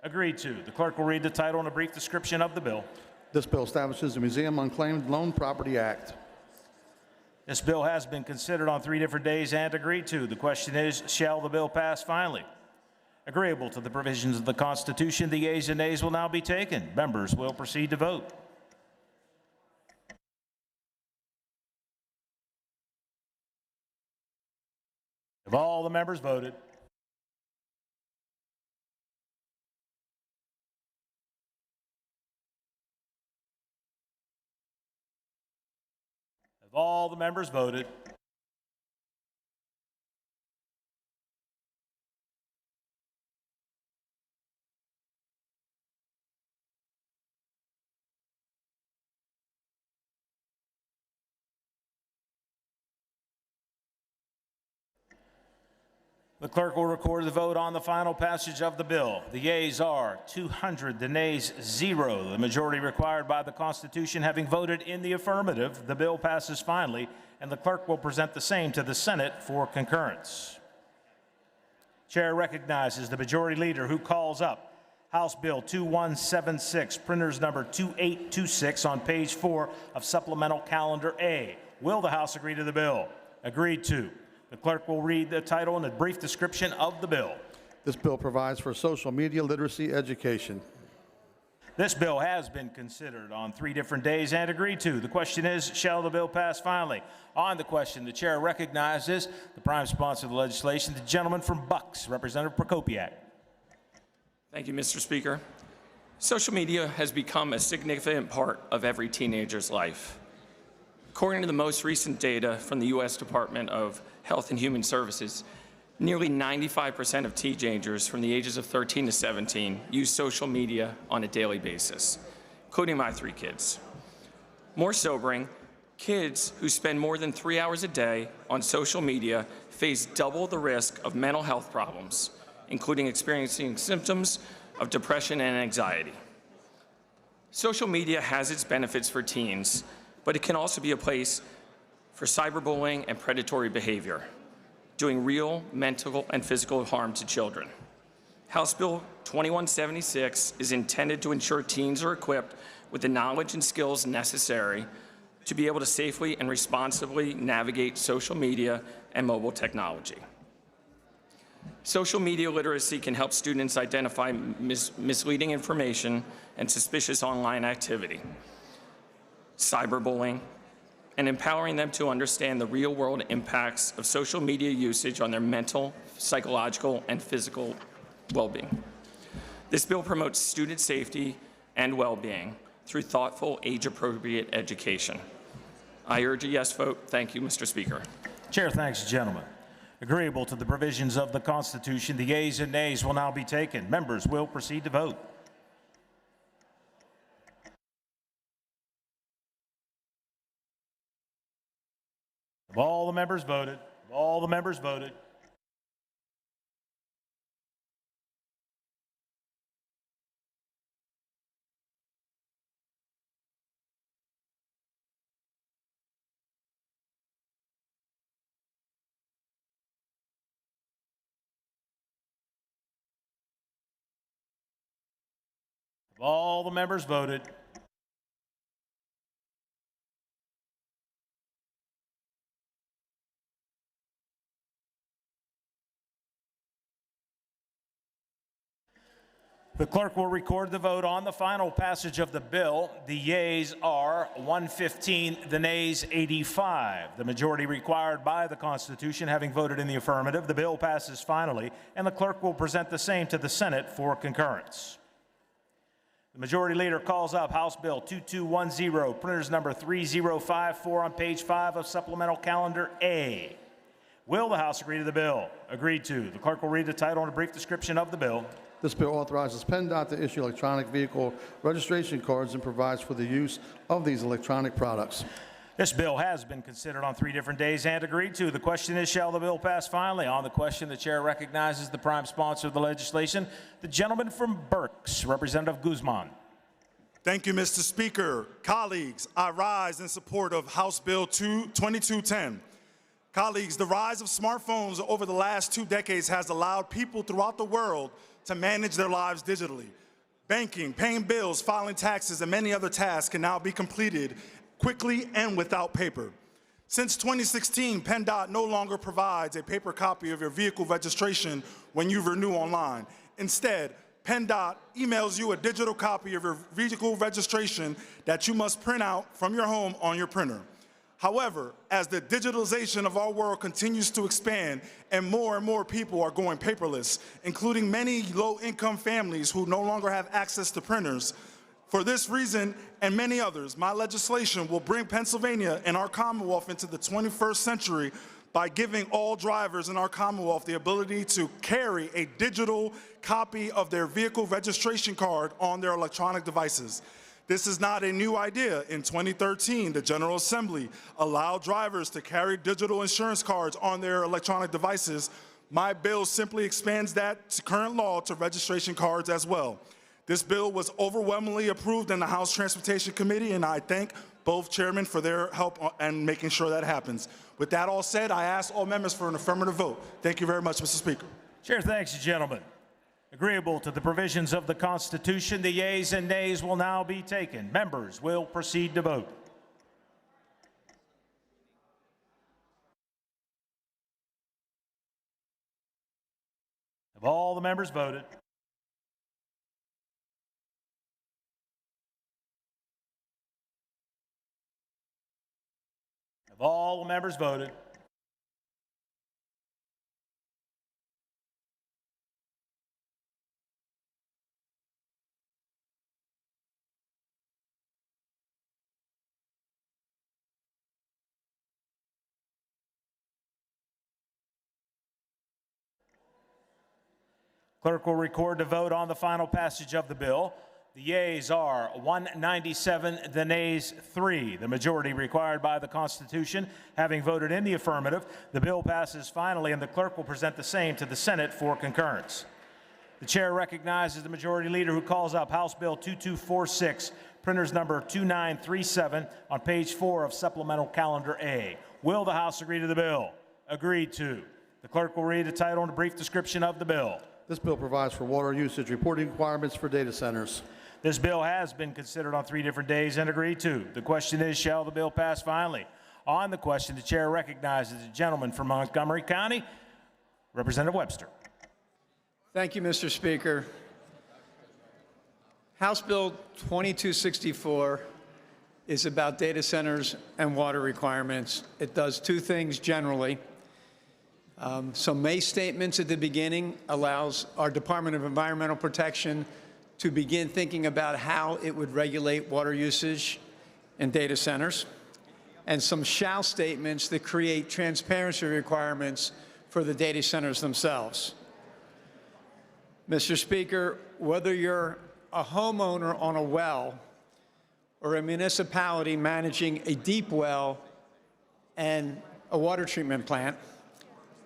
Agreed to. The clerk will read the title and a brief description of the bill. This bill establishes the Museum Unclaimed Loan Property Act. This bill has been considered on 3 different days and agreed to. The question is, shall the bill pass finally? Agreeable to the provisions of the Constitution, the yeas and nays will now be taken. Members will proceed to vote. Have all the members voted? Have all the members voted? The clerk will record the vote on the final passage of the bill. The yeas are 200, the nays 0. The majority required by the Constitution having voted in the affirmative, the bill passes finally, and the clerk will present the same to the Senate for concurrence. Chair recognizes the Majority Leader who calls up House Bill 2176, printers number 2826 on page 4 of Supplemental Calendar A. Will the House agree to the bill? Agreed to. The clerk will read the title and a brief description of the bill. This bill provides for social media literacy education. This bill has been considered on 3 different days and agreed to. The question is, shall the bill pass finally? On the question, the chair recognizes the prime sponsor of the legislation, the gentleman from Bucks, Representative Prokopiak. Thank you, Mr. Speaker. Social media has become a significant part of every teenager's life. According to the most recent data from the U.S. Department of Health and Human Services, nearly 95% of teenagers from the ages of 13 to 17 use social media on a daily basis, including my 3 kids. More sobering, kids who spend more than 3 hours a day on social media face double the risk of mental health problems, including experiencing symptoms of depression and anxiety. Social media has its benefits for teens, but it can also be a place for cyberbullying and predatory behavior, doing real mental and physical harm to children. House Bill 2176 is intended to ensure teens are equipped with the knowledge and skills necessary to be able to safely and responsibly navigate social media and mobile technology. Social media literacy can help students identify misleading information and suspicious online activity, cyberbullying, and empowering them to understand the real-world impacts of social media usage on their mental, psychological, and physical well-being. This bill promotes student safety and well-being through thoughtful, age-appropriate education. I urge a yes vote. Thank you, Mr. Speaker. Chair thanks the gentleman. Agreeable to the provisions of the Constitution, the yeas and nays will now be taken. Members will proceed to vote. Have all the members voted? Have all the members voted? All the members voted. The clerk will record the vote on the final passage of the bill. The yeas are 115, the nays 85. The majority required by the Constitution having voted in the affirmative, the bill passes finally, and the clerk will present the same to the Senate for concurrence. The Majority Leader calls up House Bill 2210, printers number 3054 on page 5 of Supplemental Calendar A. Will the House agree to the bill? Agreed to. The clerk will read the title and a brief description of the bill. This bill authorizes PennDOT to issue electronic vehicle registration cards and provides for the use of these electronic products. This bill has been considered on 3 different days and agreed to. The question is, shall the bill pass finally? On the question, the chair recognizes the prime sponsor of the legislation, the gentleman from Berks, Representative Guzman. Thank you, Mr. Speaker. Colleagues, I rise in support of House Bill 2210. Colleagues, the rise of smartphones over the last 2 decades has allowed people throughout the world to manage their lives digitally. Banking, paying bills, filing taxes, and many other tasks can now be completed quickly and without paper. Since 2016, PennDOT no longer provides a paper copy of your vehicle registration when you renew online. Instead, PennDOT emails you a digital copy of your vehicle registration that you must print out from your home on your printer. However, as the digitalization of our world continues to expand and more people are going paperless, including many low-income families who no longer have access to printers, for this reason and many others, my legislation will bring Pennsylvania and our Commonwealth into the 21st century by giving all drivers in our Commonwealth the ability to carry a digital copy of their vehicle registration card on their electronic devices. This is not a new idea. In 2013, the General Assembly allowed drivers to carry digital insurance cards on their electronic devices. My bill simply expands that current law to registration cards as well. This bill was overwhelmingly approved in the House Transportation Committee, and I thank both chairmen for their help and making sure that happens. With that all said, I ask all members for an affirmative vote. Thank you very much, Mr. Speaker. Chair thanks you, gentlemen. Agreeable to the provisions of the Constitution, the yeas and nays will now be taken. Members will proceed to vote. Have all the members voted? Have all the members voted? Clerk will record the vote on the final passage of the bill. The yeas are 197, the nays 3. The majority required by the Constitution having voted in the affirmative, the bill passes finally, and the clerk will present the same to the Senate for concurrence. The chair recognizes the Majority Leader who calls up House Bill 2246, printers number 2937 on page 4 of Supplemental Calendar A. Will the House agree to the bill? Agreed to. The clerk will read the title and a brief description of the bill. This bill provides for water usage reporting requirements for data centers. This bill has been considered on 3 different days and agreed to. The question is, shall the bill pass finally? On the question, the chair recognizes the gentleman from Montgomery County, Representative Webster. Thank you, Mr. Speaker. House Bill 2264 is about data centers and water requirements. It does 2 things generally. Some May statements at the beginning allows our Department of Environmental Protection to begin thinking about how it would regulate water usage in data centers, and some shall statements that create transparency requirements for the data centers themselves. Mr. Speaker, whether you're a homeowner on a well or a municipality managing a deep well and a water treatment plant,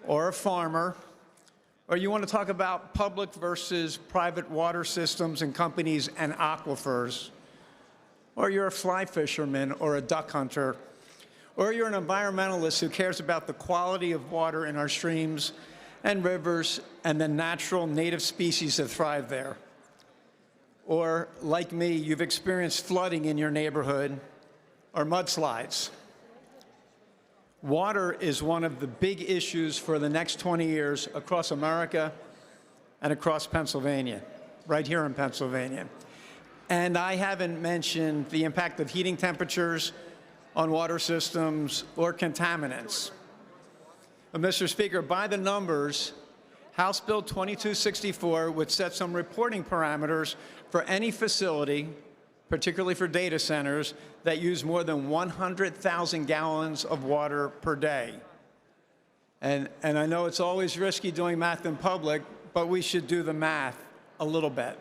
or a farmer, or you want to talk about public versus private water systems and companies and aquifers, or you're a fly fisherman or a duck hunter, or you're an environmentalist who cares about the quality of water in our streams and rivers and the natural native species that thrive there, or like me, you've experienced flooding in your neighborhood or mudslides. Water is one of the big issues for the next 20 years across America and across Pennsylvania, right here in Pennsylvania. And I haven't mentioned the impact of heating temperatures on water systems or contaminants. But Mr. Speaker, by the numbers, House Bill 2264 would set some reporting parameters for any facility, particularly for data centers, that use more than 100,000 gallons of water per day. And I know it's always risky doing math in public, but we should do the math a little bit.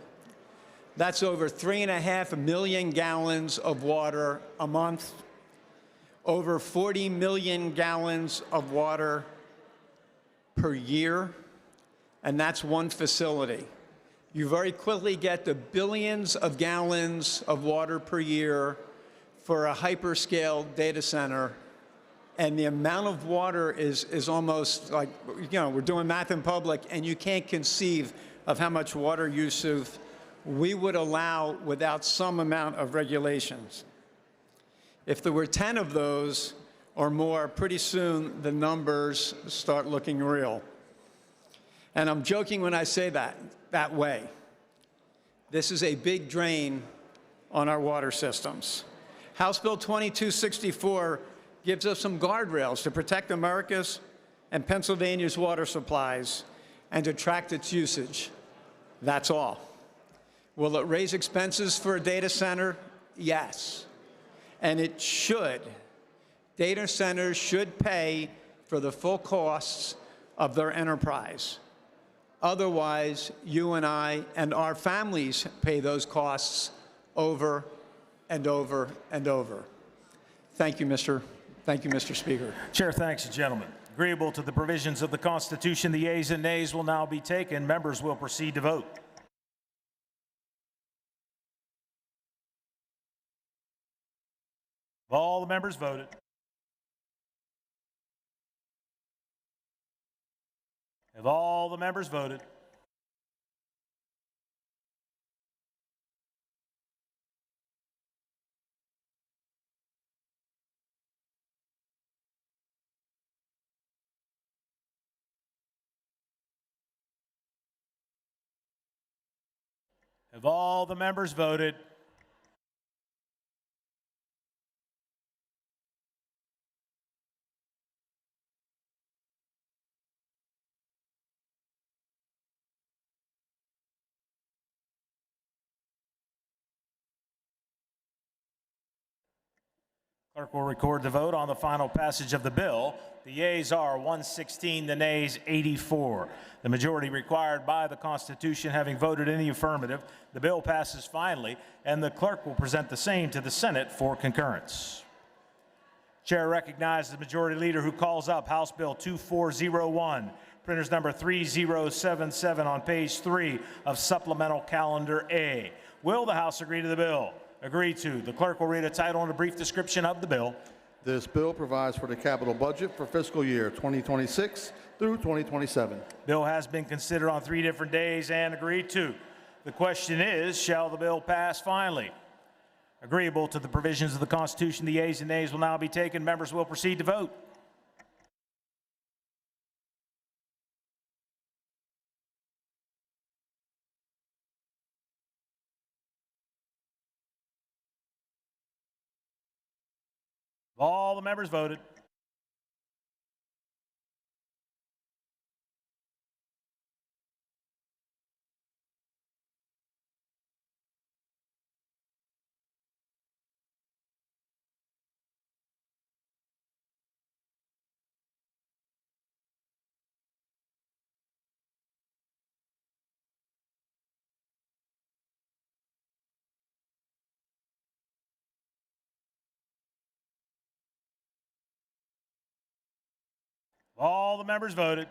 That's over 3.5 million gallons of water a month, over 40 million gallons of water per year, and that's one facility. You very quickly get to billions of gallons of water per year for a hyperscale data center, and the amount of water is almost like, you know, we're doing math in public, and you can't conceive of how much water usage we would allow without some amount of regulations. If there were 10 of those or more, pretty soon the numbers start looking real. And I'm joking when I say that way. This is a big drain on our water systems. House Bill 2264 gives us some guardrails to protect America's and Pennsylvania's water supplies and to track its usage. That's all. Will it raise expenses for a data center? Yes. And it should. Data centers should pay for the full costs of their enterprise. Otherwise, you and I and our families pay those costs over and over and over. Thank you, Mr. Speaker. Chair thanks the gentleman. Agreeable to the provisions of the Constitution, the yeas and nays will now be taken. Members will proceed to vote. All the members voted. Have all the members voted? Have all the members voted? Clerk will record the vote on the final passage of the bill. The yeas are 116, the nays 84. The majority required by the Constitution having voted in the affirmative, the bill passes finally, and the clerk will present the same to the Senate for concurrence. Chair recognizes the majority leader who calls up House Bill 2401, printer's number 3077 on page 3 of Supplemental Calendar A. Will the House agree to the bill? Agreed to. The clerk will read a title and a brief description of the bill. This bill provides for the capital budget for fiscal year 2026 through 2027. Bill has been considered on 3 different days and agreed to. The question is, shall the bill pass finally? Agreeable to the provisions of the Constitution, the yeas and nays will now be taken. Members will proceed to vote. All the members voted. All the members voted.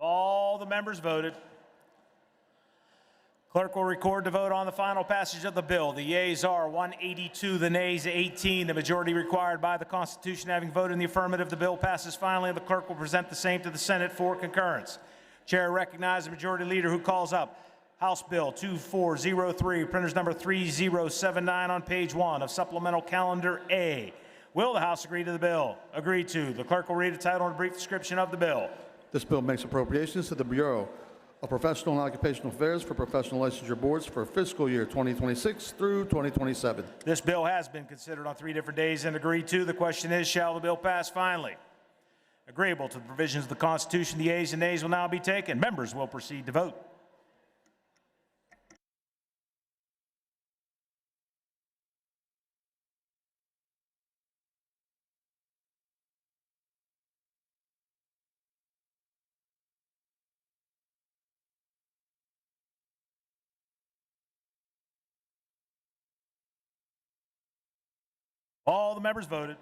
All the members voted. Clerk will record the vote on the final passage of the bill. The yeas are 182, the nays 18. The majority required by the Constitution having voted in the affirmative, the bill passes finally, and the clerk will present the same to the Senate for concurrence. Chair recognizes the majority leader who calls up House Bill 2403, printers number 3079 on page 1 of supplemental calendar A. Will the House agree to the bill? Agreed to. The clerk will read a title and a brief description of the bill. This bill makes appropriations to the Bureau of Professional and Occupational Affairs for professional licensure boards for fiscal year 2026 through 2027. This bill has been considered on 3 different days and agreed to. The question is, shall the bill pass finally? Agreeable to the provisions of the Constitution, the ayes and nays will now be taken. Members will proceed to vote. All the members voted.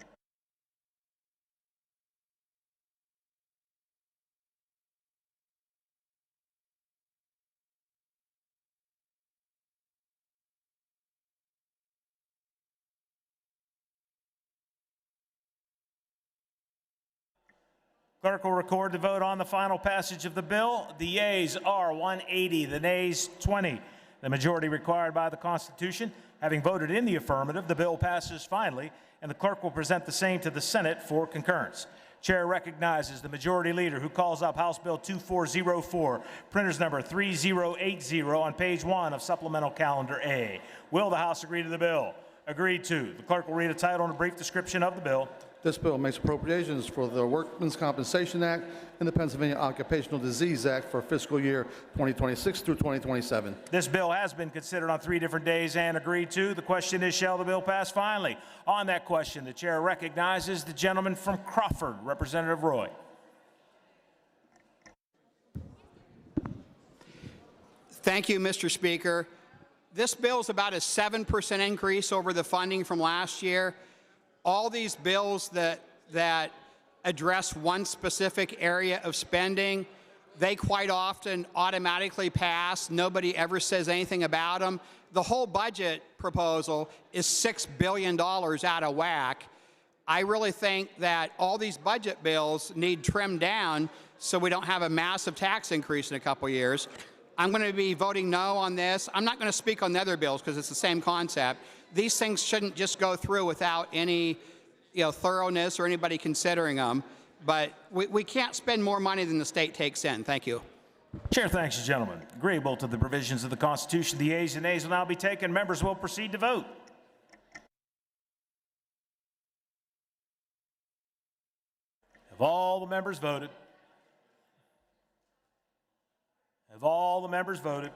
Clerk will record the vote on the final passage of the bill. The yeas are 180, the nays 20. The majority required by the Constitution having voted in the affirmative, the bill passes finally, and the clerk will present the same to the Senate for concurrence. Chair recognizes the majority leader who calls up House Bill 2404, printers number 3080 on page 1 of supplemental calendar A. Will the House agree to the bill? Agreed to. The clerk will read a title and a brief description of the bill. This bill makes appropriations for the Workmen's Compensation Act and the Pennsylvania Occupational Disease Act for fiscal year 2026 through 2027. This bill has been considered on 3 different days and agreed to. The question is, shall the bill pass finally? On that question, the chair recognizes the gentleman from Crawford, Representative Roy. Thank you, Mr. Speaker. This bill is about a 7% increase over the funding from last year. All these bills that address one specific area of spending, they quite often automatically pass. Nobody ever says anything about them. The whole budget proposal is $6 billion out of whack. I really think that all these budget bills need trimmed down so we don't have a massive tax increase in a couple years. I'm going to be voting no on this. I'm not going to speak on the other bills because it's the same concept. These things shouldn't just go through without any thoroughness or anybody considering them. But we can't spend more money than the state takes in. Thank you. Chair thanks the gentleman. Agreeable to the provisions of the Constitution, the ayes and nays will now be taken. Members will proceed to vote. Have all the members voted? Have all the members voted?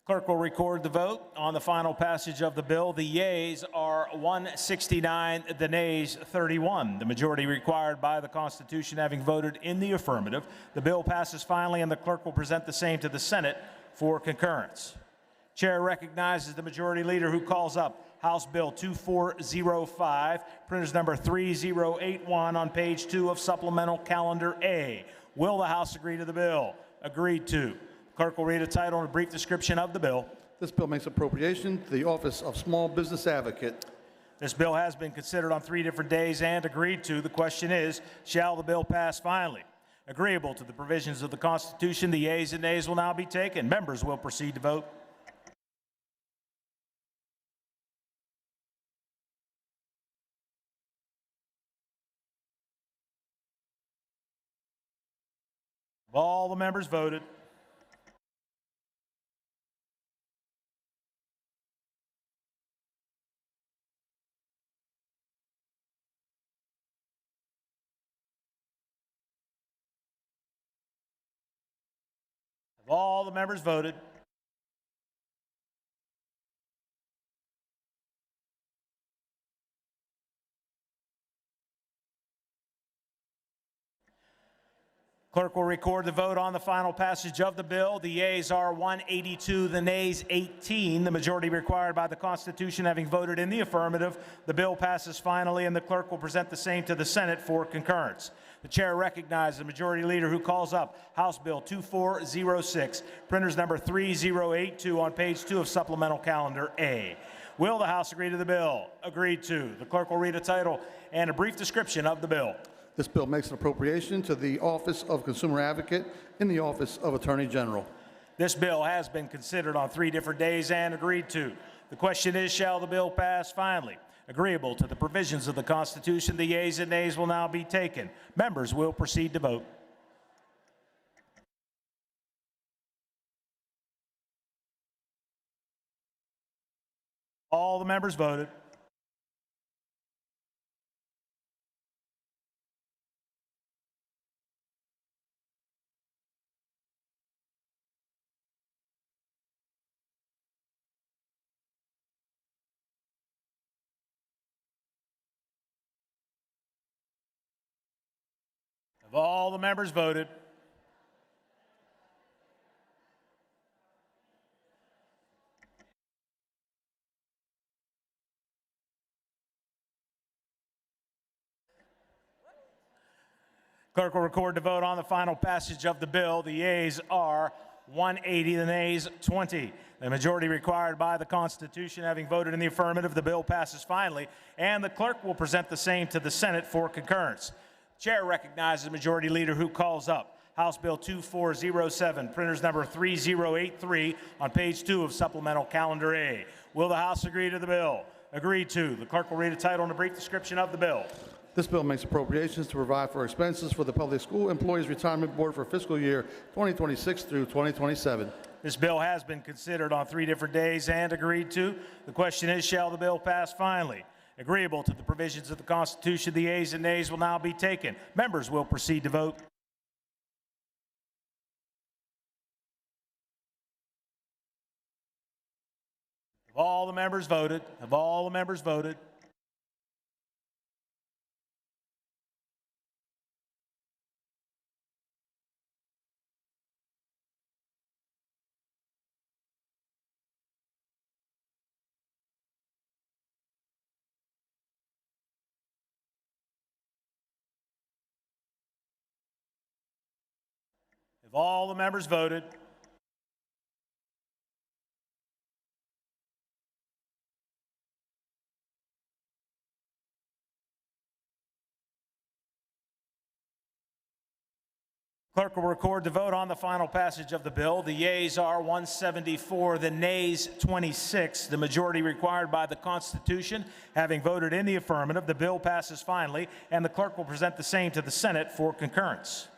Clerk will record the vote on the final passage of the bill. The yeas are 169, the nays 31. The majority required by the Constitution having voted in the affirmative, the bill passes finally, and the clerk will present the same to the Senate for concurrence. Chair recognizes the majority leader who calls up House Bill 2405, printers number 3081 on page 2 of supplemental calendar A. Will the House agree to the bill? Agreed to. Clerk will read a title and a brief description of the bill. This bill makes appropriation to the Office of Small Business Advocate. This bill has been considered on 3 different days and agreed to. The question is, shall the bill pass finally? Agreeable to the provisions of the Constitution, the yeas and nays will now be taken. Members will proceed to vote. All the members voted. All the members voted. Clerk will record the vote on the final passage of the bill. The yeas are 182, the nays 18. The majority required by the Constitution having voted in the affirmative, the bill passes finally, and the clerk will present the same to the Senate for concurrence. The chair recognizes the majority leader who calls up House Bill 2406, printers number 3082 on page 2 of supplemental calendar A. Will the House agree to the bill? Agreed to. The clerk will read a title and a brief description of the bill. This bill makes an appropriation to the Office of Consumer Advocate in the Office of Attorney General. This bill has been considered on 3 different days and agreed to. The question is, shall the bill pass finally? Agreeable to the provisions of the Constitution, the yeas and nays will now be taken. Members will proceed to vote. All the members voted. Have all the members voted? Clerk will record the vote on the final passage of the bill. The yeas are 180, the nays 20. The majority required by the Constitution having voted in the affirmative, the bill passes finally, and the clerk will present the same to the Senate for concurrence. Chair recognizes the majority leader who calls up House Bill 2407, printers number 3083 on page 2 of supplemental calendar A. Will the House agree to the bill? Agreed to. The clerk will read a title and a brief description of the bill. This bill makes appropriations to provide for expenses for the Public School Employees Retirement Board for fiscal year 2026 through 2027. This bill has been considered on 3 different days and agreed to. The question is, shall the bill pass finally? Agreeable to the provisions of the Constitution, the yeas and nays will now be taken. Members will proceed to vote. Have all the members voted? Have all the members voted? Have all the members voted? Clerk will record the vote on the final passage of the bill. The yeas are 174, the nays 26. The majority required by the Constitution having voted in the affirmative, the bill passes finally, and the clerk will present the same to the Senate for concurrence.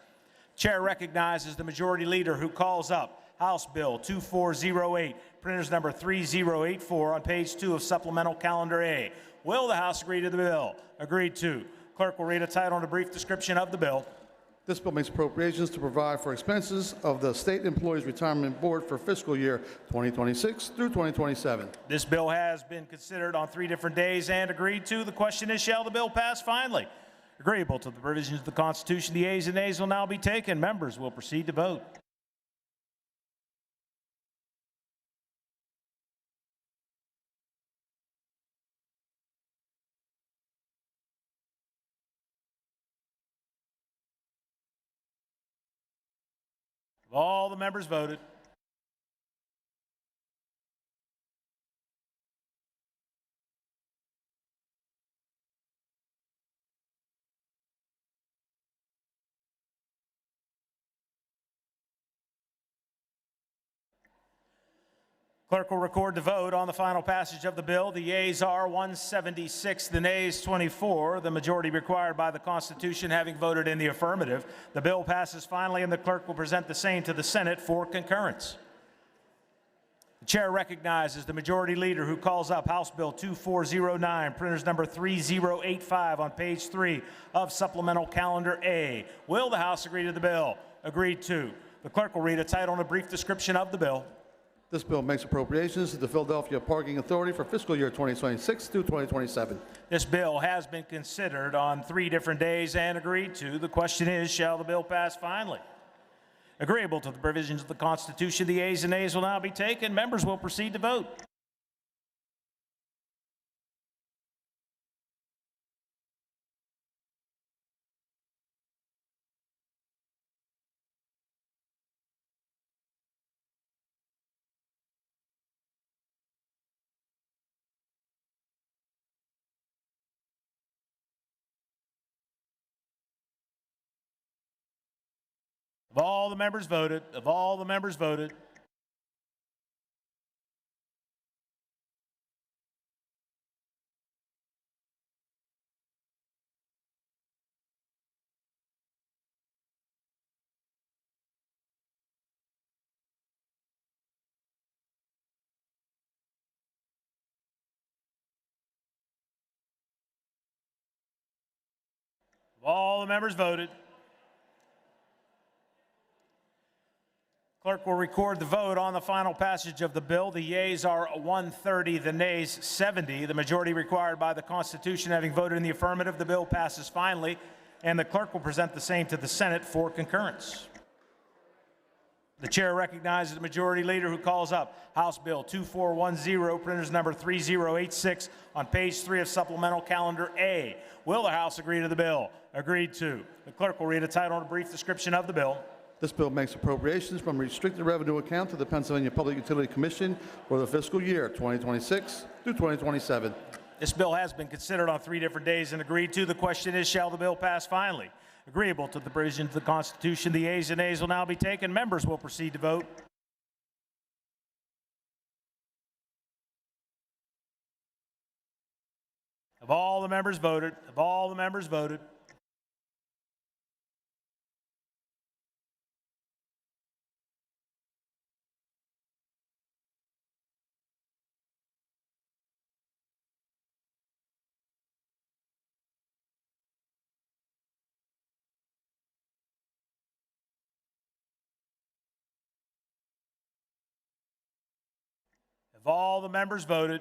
Chair recognizes the majority leader who calls up House Bill 2408, printers number 3084 on page 2 of supplemental calendar A. Will the House agree to the bill? Agreed to. Clerk will read a title and a brief description of the bill. This bill makes appropriations to provide for expenses of the State Employees Retirement Board for fiscal year 2026 through 2027. This bill has been considered on 3 different days and agreed to. The question is, shall the bill pass finally? Agreeable to the provisions of the Constitution, the yeas and nays will now be taken. Members will proceed to vote. All the members voted. Clerk will record the vote on the final passage of the bill. The yeas are 176, the nays 24. The majority required by the Constitution having voted in the affirmative. The bill passes finally, and the clerk will present the same to the Senate for concurrence. The chair recognizes the majority leader who calls up House Bill 2409, printers number 3085 on page 3 of supplemental calendar A. Will the House agree to the bill? Agreed to. The clerk will read a title and a brief description of the bill. This bill makes appropriations to the Philadelphia Parking Authority for fiscal year 2026 through 2027. This bill has been considered on 3 different days and agreed to. The question is, shall the bill pass finally? Agreeable to the provisions of the Constitution, the yeas and nays will now be taken. Members will proceed to vote. Of all the members voted, of all the members voted, of all the members voted. Clerk will record the vote on the final passage of the bill. The yeas are 130, the nays 70. The majority required by the Constitution having voted in the affirmative, the bill passes finally, and the clerk will present the same to the Senate for concurrence. The chair recognizes the majority leader who calls up House Bill 2410, printers number 3086, on page 3 of supplemental calendar A. Will the House agree to the bill? Agreed to. The clerk will read a title and a brief description of the bill. This bill makes appropriations from restricted revenue account to the Pennsylvania Public Utility Commission for the fiscal year 2026 through 2027. This bill has been considered on 3 different days and agreed to. The question is, shall the bill pass finally? Agreeable to the provisions of the Constitution, the yeas and nays will now be taken. Members will proceed to vote. Of all the members voted, of all the members voted, of all the members voted,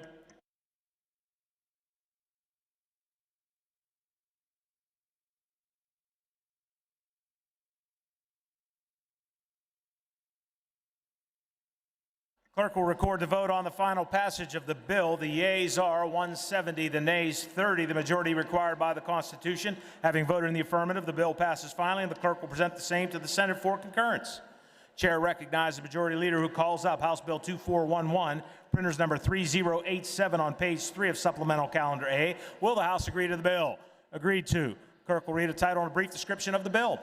clerk will record the vote on the final passage of the bill. The yeas are 170, the nays 30. The majority required by the Constitution having voted in the affirmative, the bill passes finally, and the clerk will present the same to the Senate for concurrence. Chair recognizes the majority leader who calls up House Bill 2411, printers number 3087, on page 3 of supplemental calendar A. Will the House agree to the bill? Agreed to. Clerk will read a title and a brief description of the bill.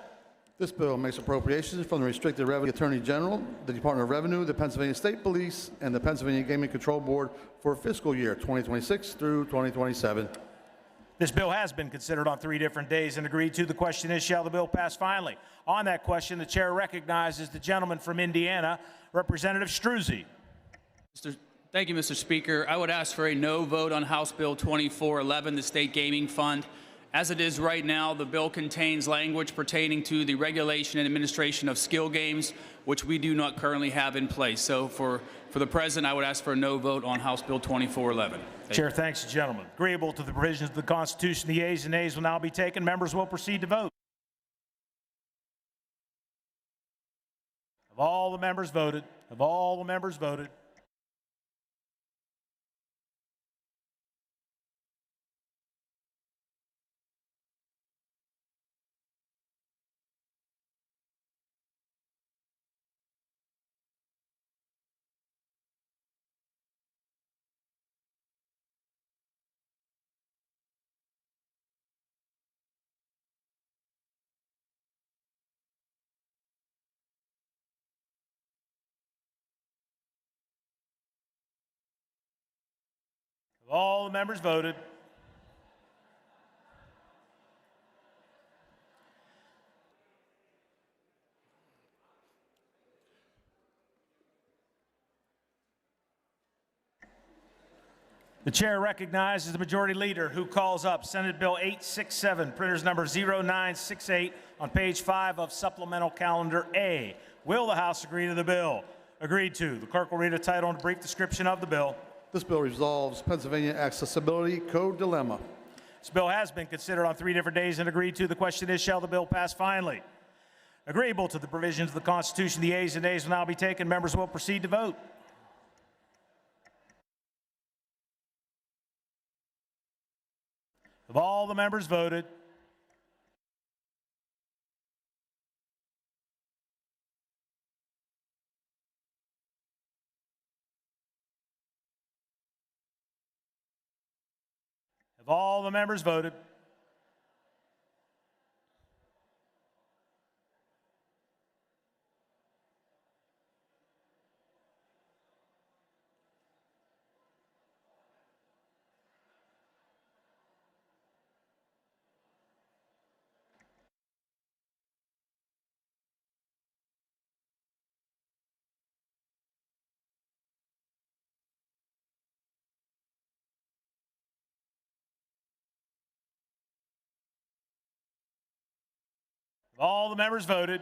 This bill makes appropriations from the Restricted Revenue Attorney General, the Department of Revenue, the Pennsylvania State Police, and the Pennsylvania Gaming Control Board for fiscal year 2026 through 2027. This bill has been considered on 3 different days and agreed to. The question is, shall the bill pass finally? On that question, the chair recognizes the gentleman from Indiana, Representative Struzzi. Thank you, Mr. Speaker. I would ask for a no vote on House Bill 2411, the State Gaming Fund. As it is right now, the bill contains language pertaining to the regulation and administration of skill games, which we do not currently have in place. So for the President, I would ask for a no vote on House Bill 2411. Chair thanks the gentleman. Agreeable to the provisions of the Constitution, the yeas and nays will now be taken. Members will proceed to vote. Of all the members voted, of all the members voted, of all the members voted, the chair recognizes the majority leader who calls up Senate Bill 867, printers number 0968, on page 5 of supplemental calendar A. Will the House agree to the bill? Agreed to. The clerk will read a title and a brief description of the bill. This bill resolves Pennsylvania Accessibility Code Dilemma. This bill has been considered on 3 different days and agreed to. The question is, shall the bill pass finally? Agreeable to the provisions of the Constitution, the ayes and nays will now be taken. Members will proceed to vote. Have all the members voted? Have all the members voted? Have all the members voted?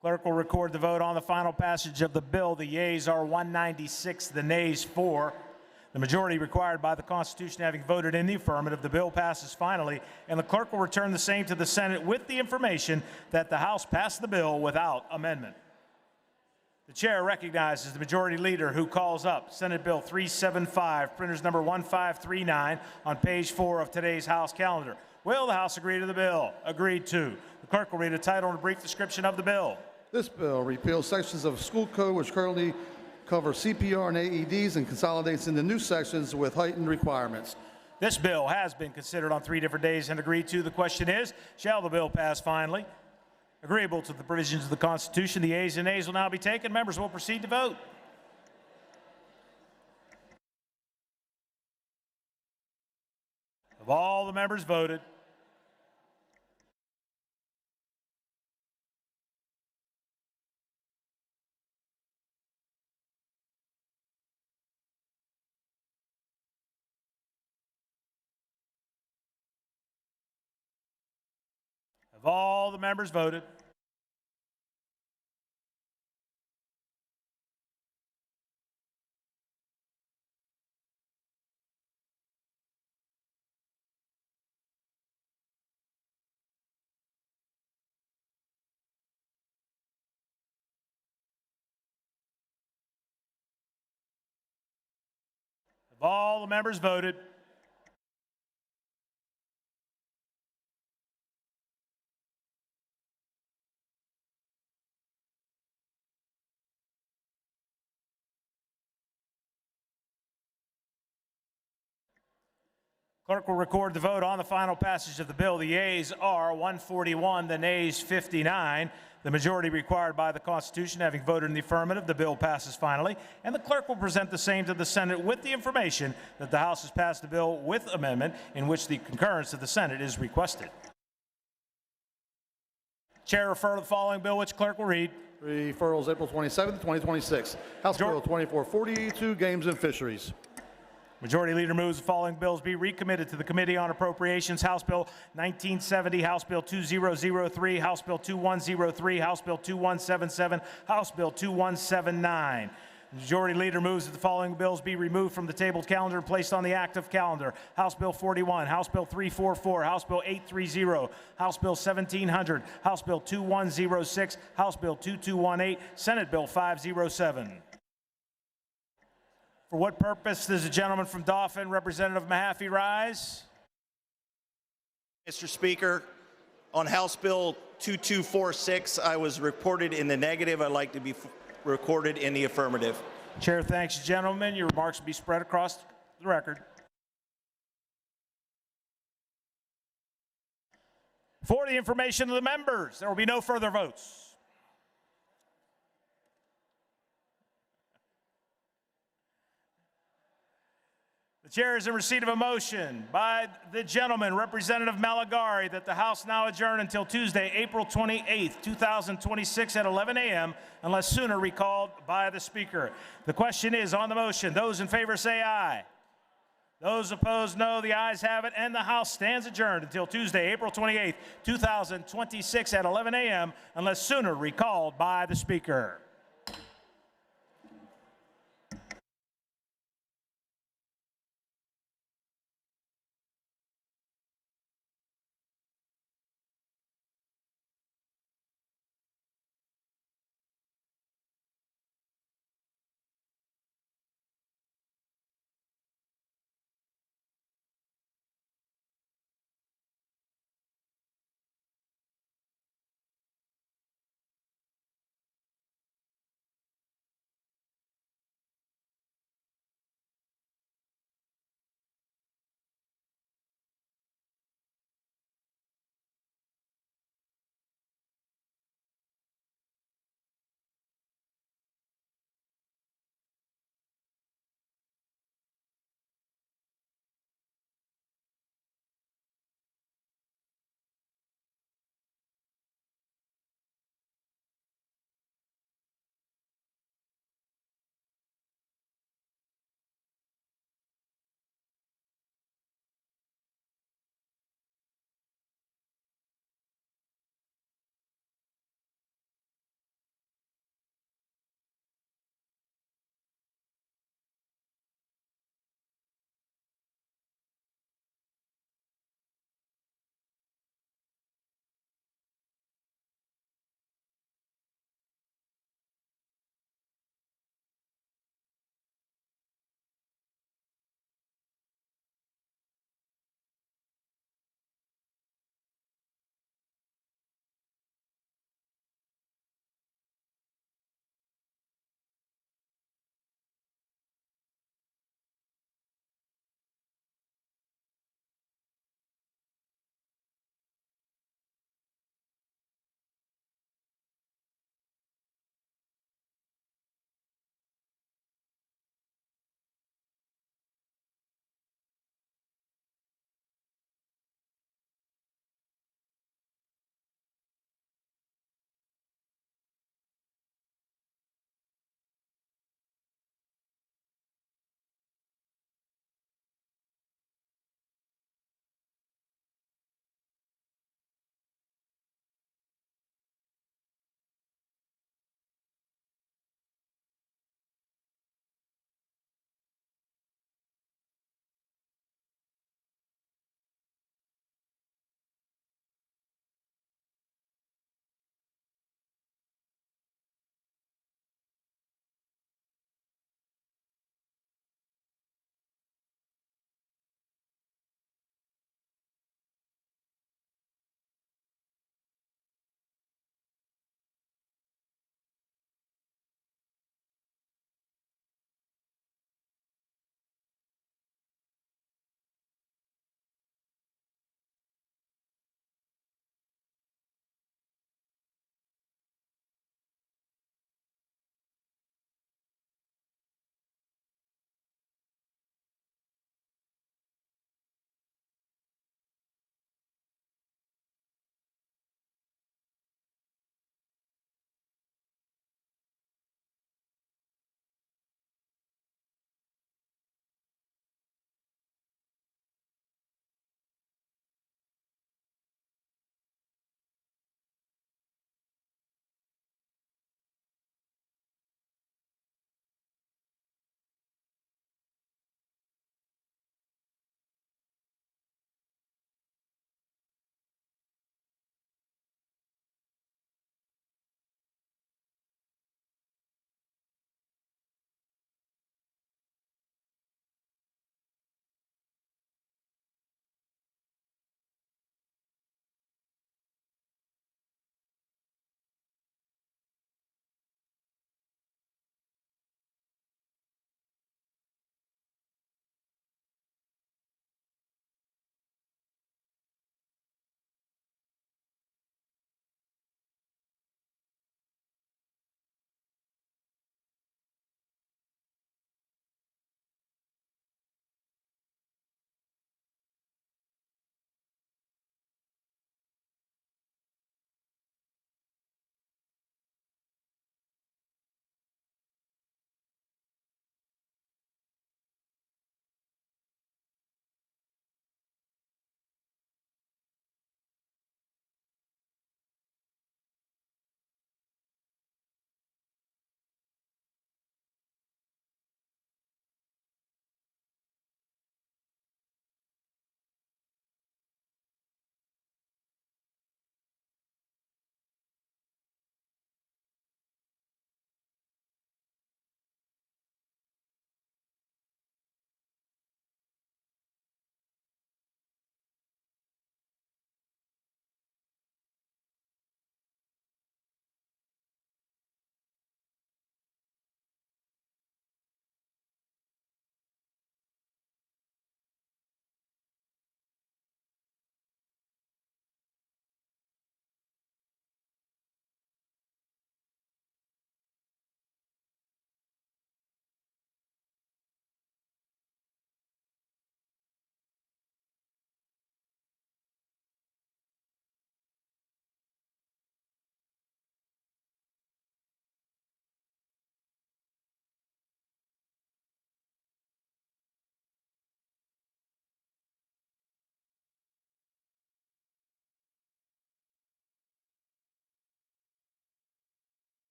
Clerk will record the vote on the final passage of the bill. The yeas are 196, the nays 4. The majority required by the Constitution having voted in the affirmative, the bill passes finally, and the clerk will return the same to the Senate with the information that the House passed the bill without amendment. The chair recognizes the majority leader who calls up Senate Bill 375, printers number 1539, on page 4 of today's House calendar. Will the House agree to the bill? Agreed to. The clerk will read a title and a brief description of the bill. This bill repeals sections of school code which currently cover CPR and AEDs and consolidates into new sections with heightened requirements. This bill has been considered on 3 different days and agreed to. The question is, shall the bill pass finally? Agreeable to the provisions of the Constitution, the ayes and nays will now be taken. Members will proceed to vote. Have all the members voted? Have all the members voted? Have all the members voted? Clerk will record the vote on the final passage of the bill. The yeas are 141, the nays 59. The majority required by the Constitution having voted in the affirmative, the bill passes finally, and the clerk will present the same to the Senate with the information that the House has passed the bill with amendment in which the concurrence of the Senate is requested. Chair refer to the following bill, which clerk will read. Referrals April 27, 2026. House Bill 2442, Games and Fisheries. Majority Leader moves the following bills be recommitted to the Committee on Appropriations. House Bill 1970, House Bill 2003, House Bill 2103, House Bill 2177, House Bill 2179. Majority Leader moves that the following bills be removed from the tabled calendar and placed on the active calendar. House Bill 41, House Bill 344, House Bill 830, House Bill 1700, House Bill 2106, House Bill 2218, Senate Bill 507. For what purpose does the gentleman from Dauphin, Representative Mahaffey, rise? Mr. Speaker, on House Bill 2246, I was reported in the negative. I'd like to be recorded in the affirmative. Chair thanks you, gentlemen. Your remarks will be spread across the record. For the information of the members, there will be no further votes. The chair is in receipt of a motion by the gentleman, Representative Malagari, that the House now adjourn until Tuesday, April 28th, 2026 at 11 a.m., unless sooner recalled by the Speaker. The question is on the motion. Those in favor say aye. Those opposed, no. The ayes have it, and the House stands adjourned until Tuesday, April 28, 2026 at 11 a.m., unless sooner recalled by the Speaker.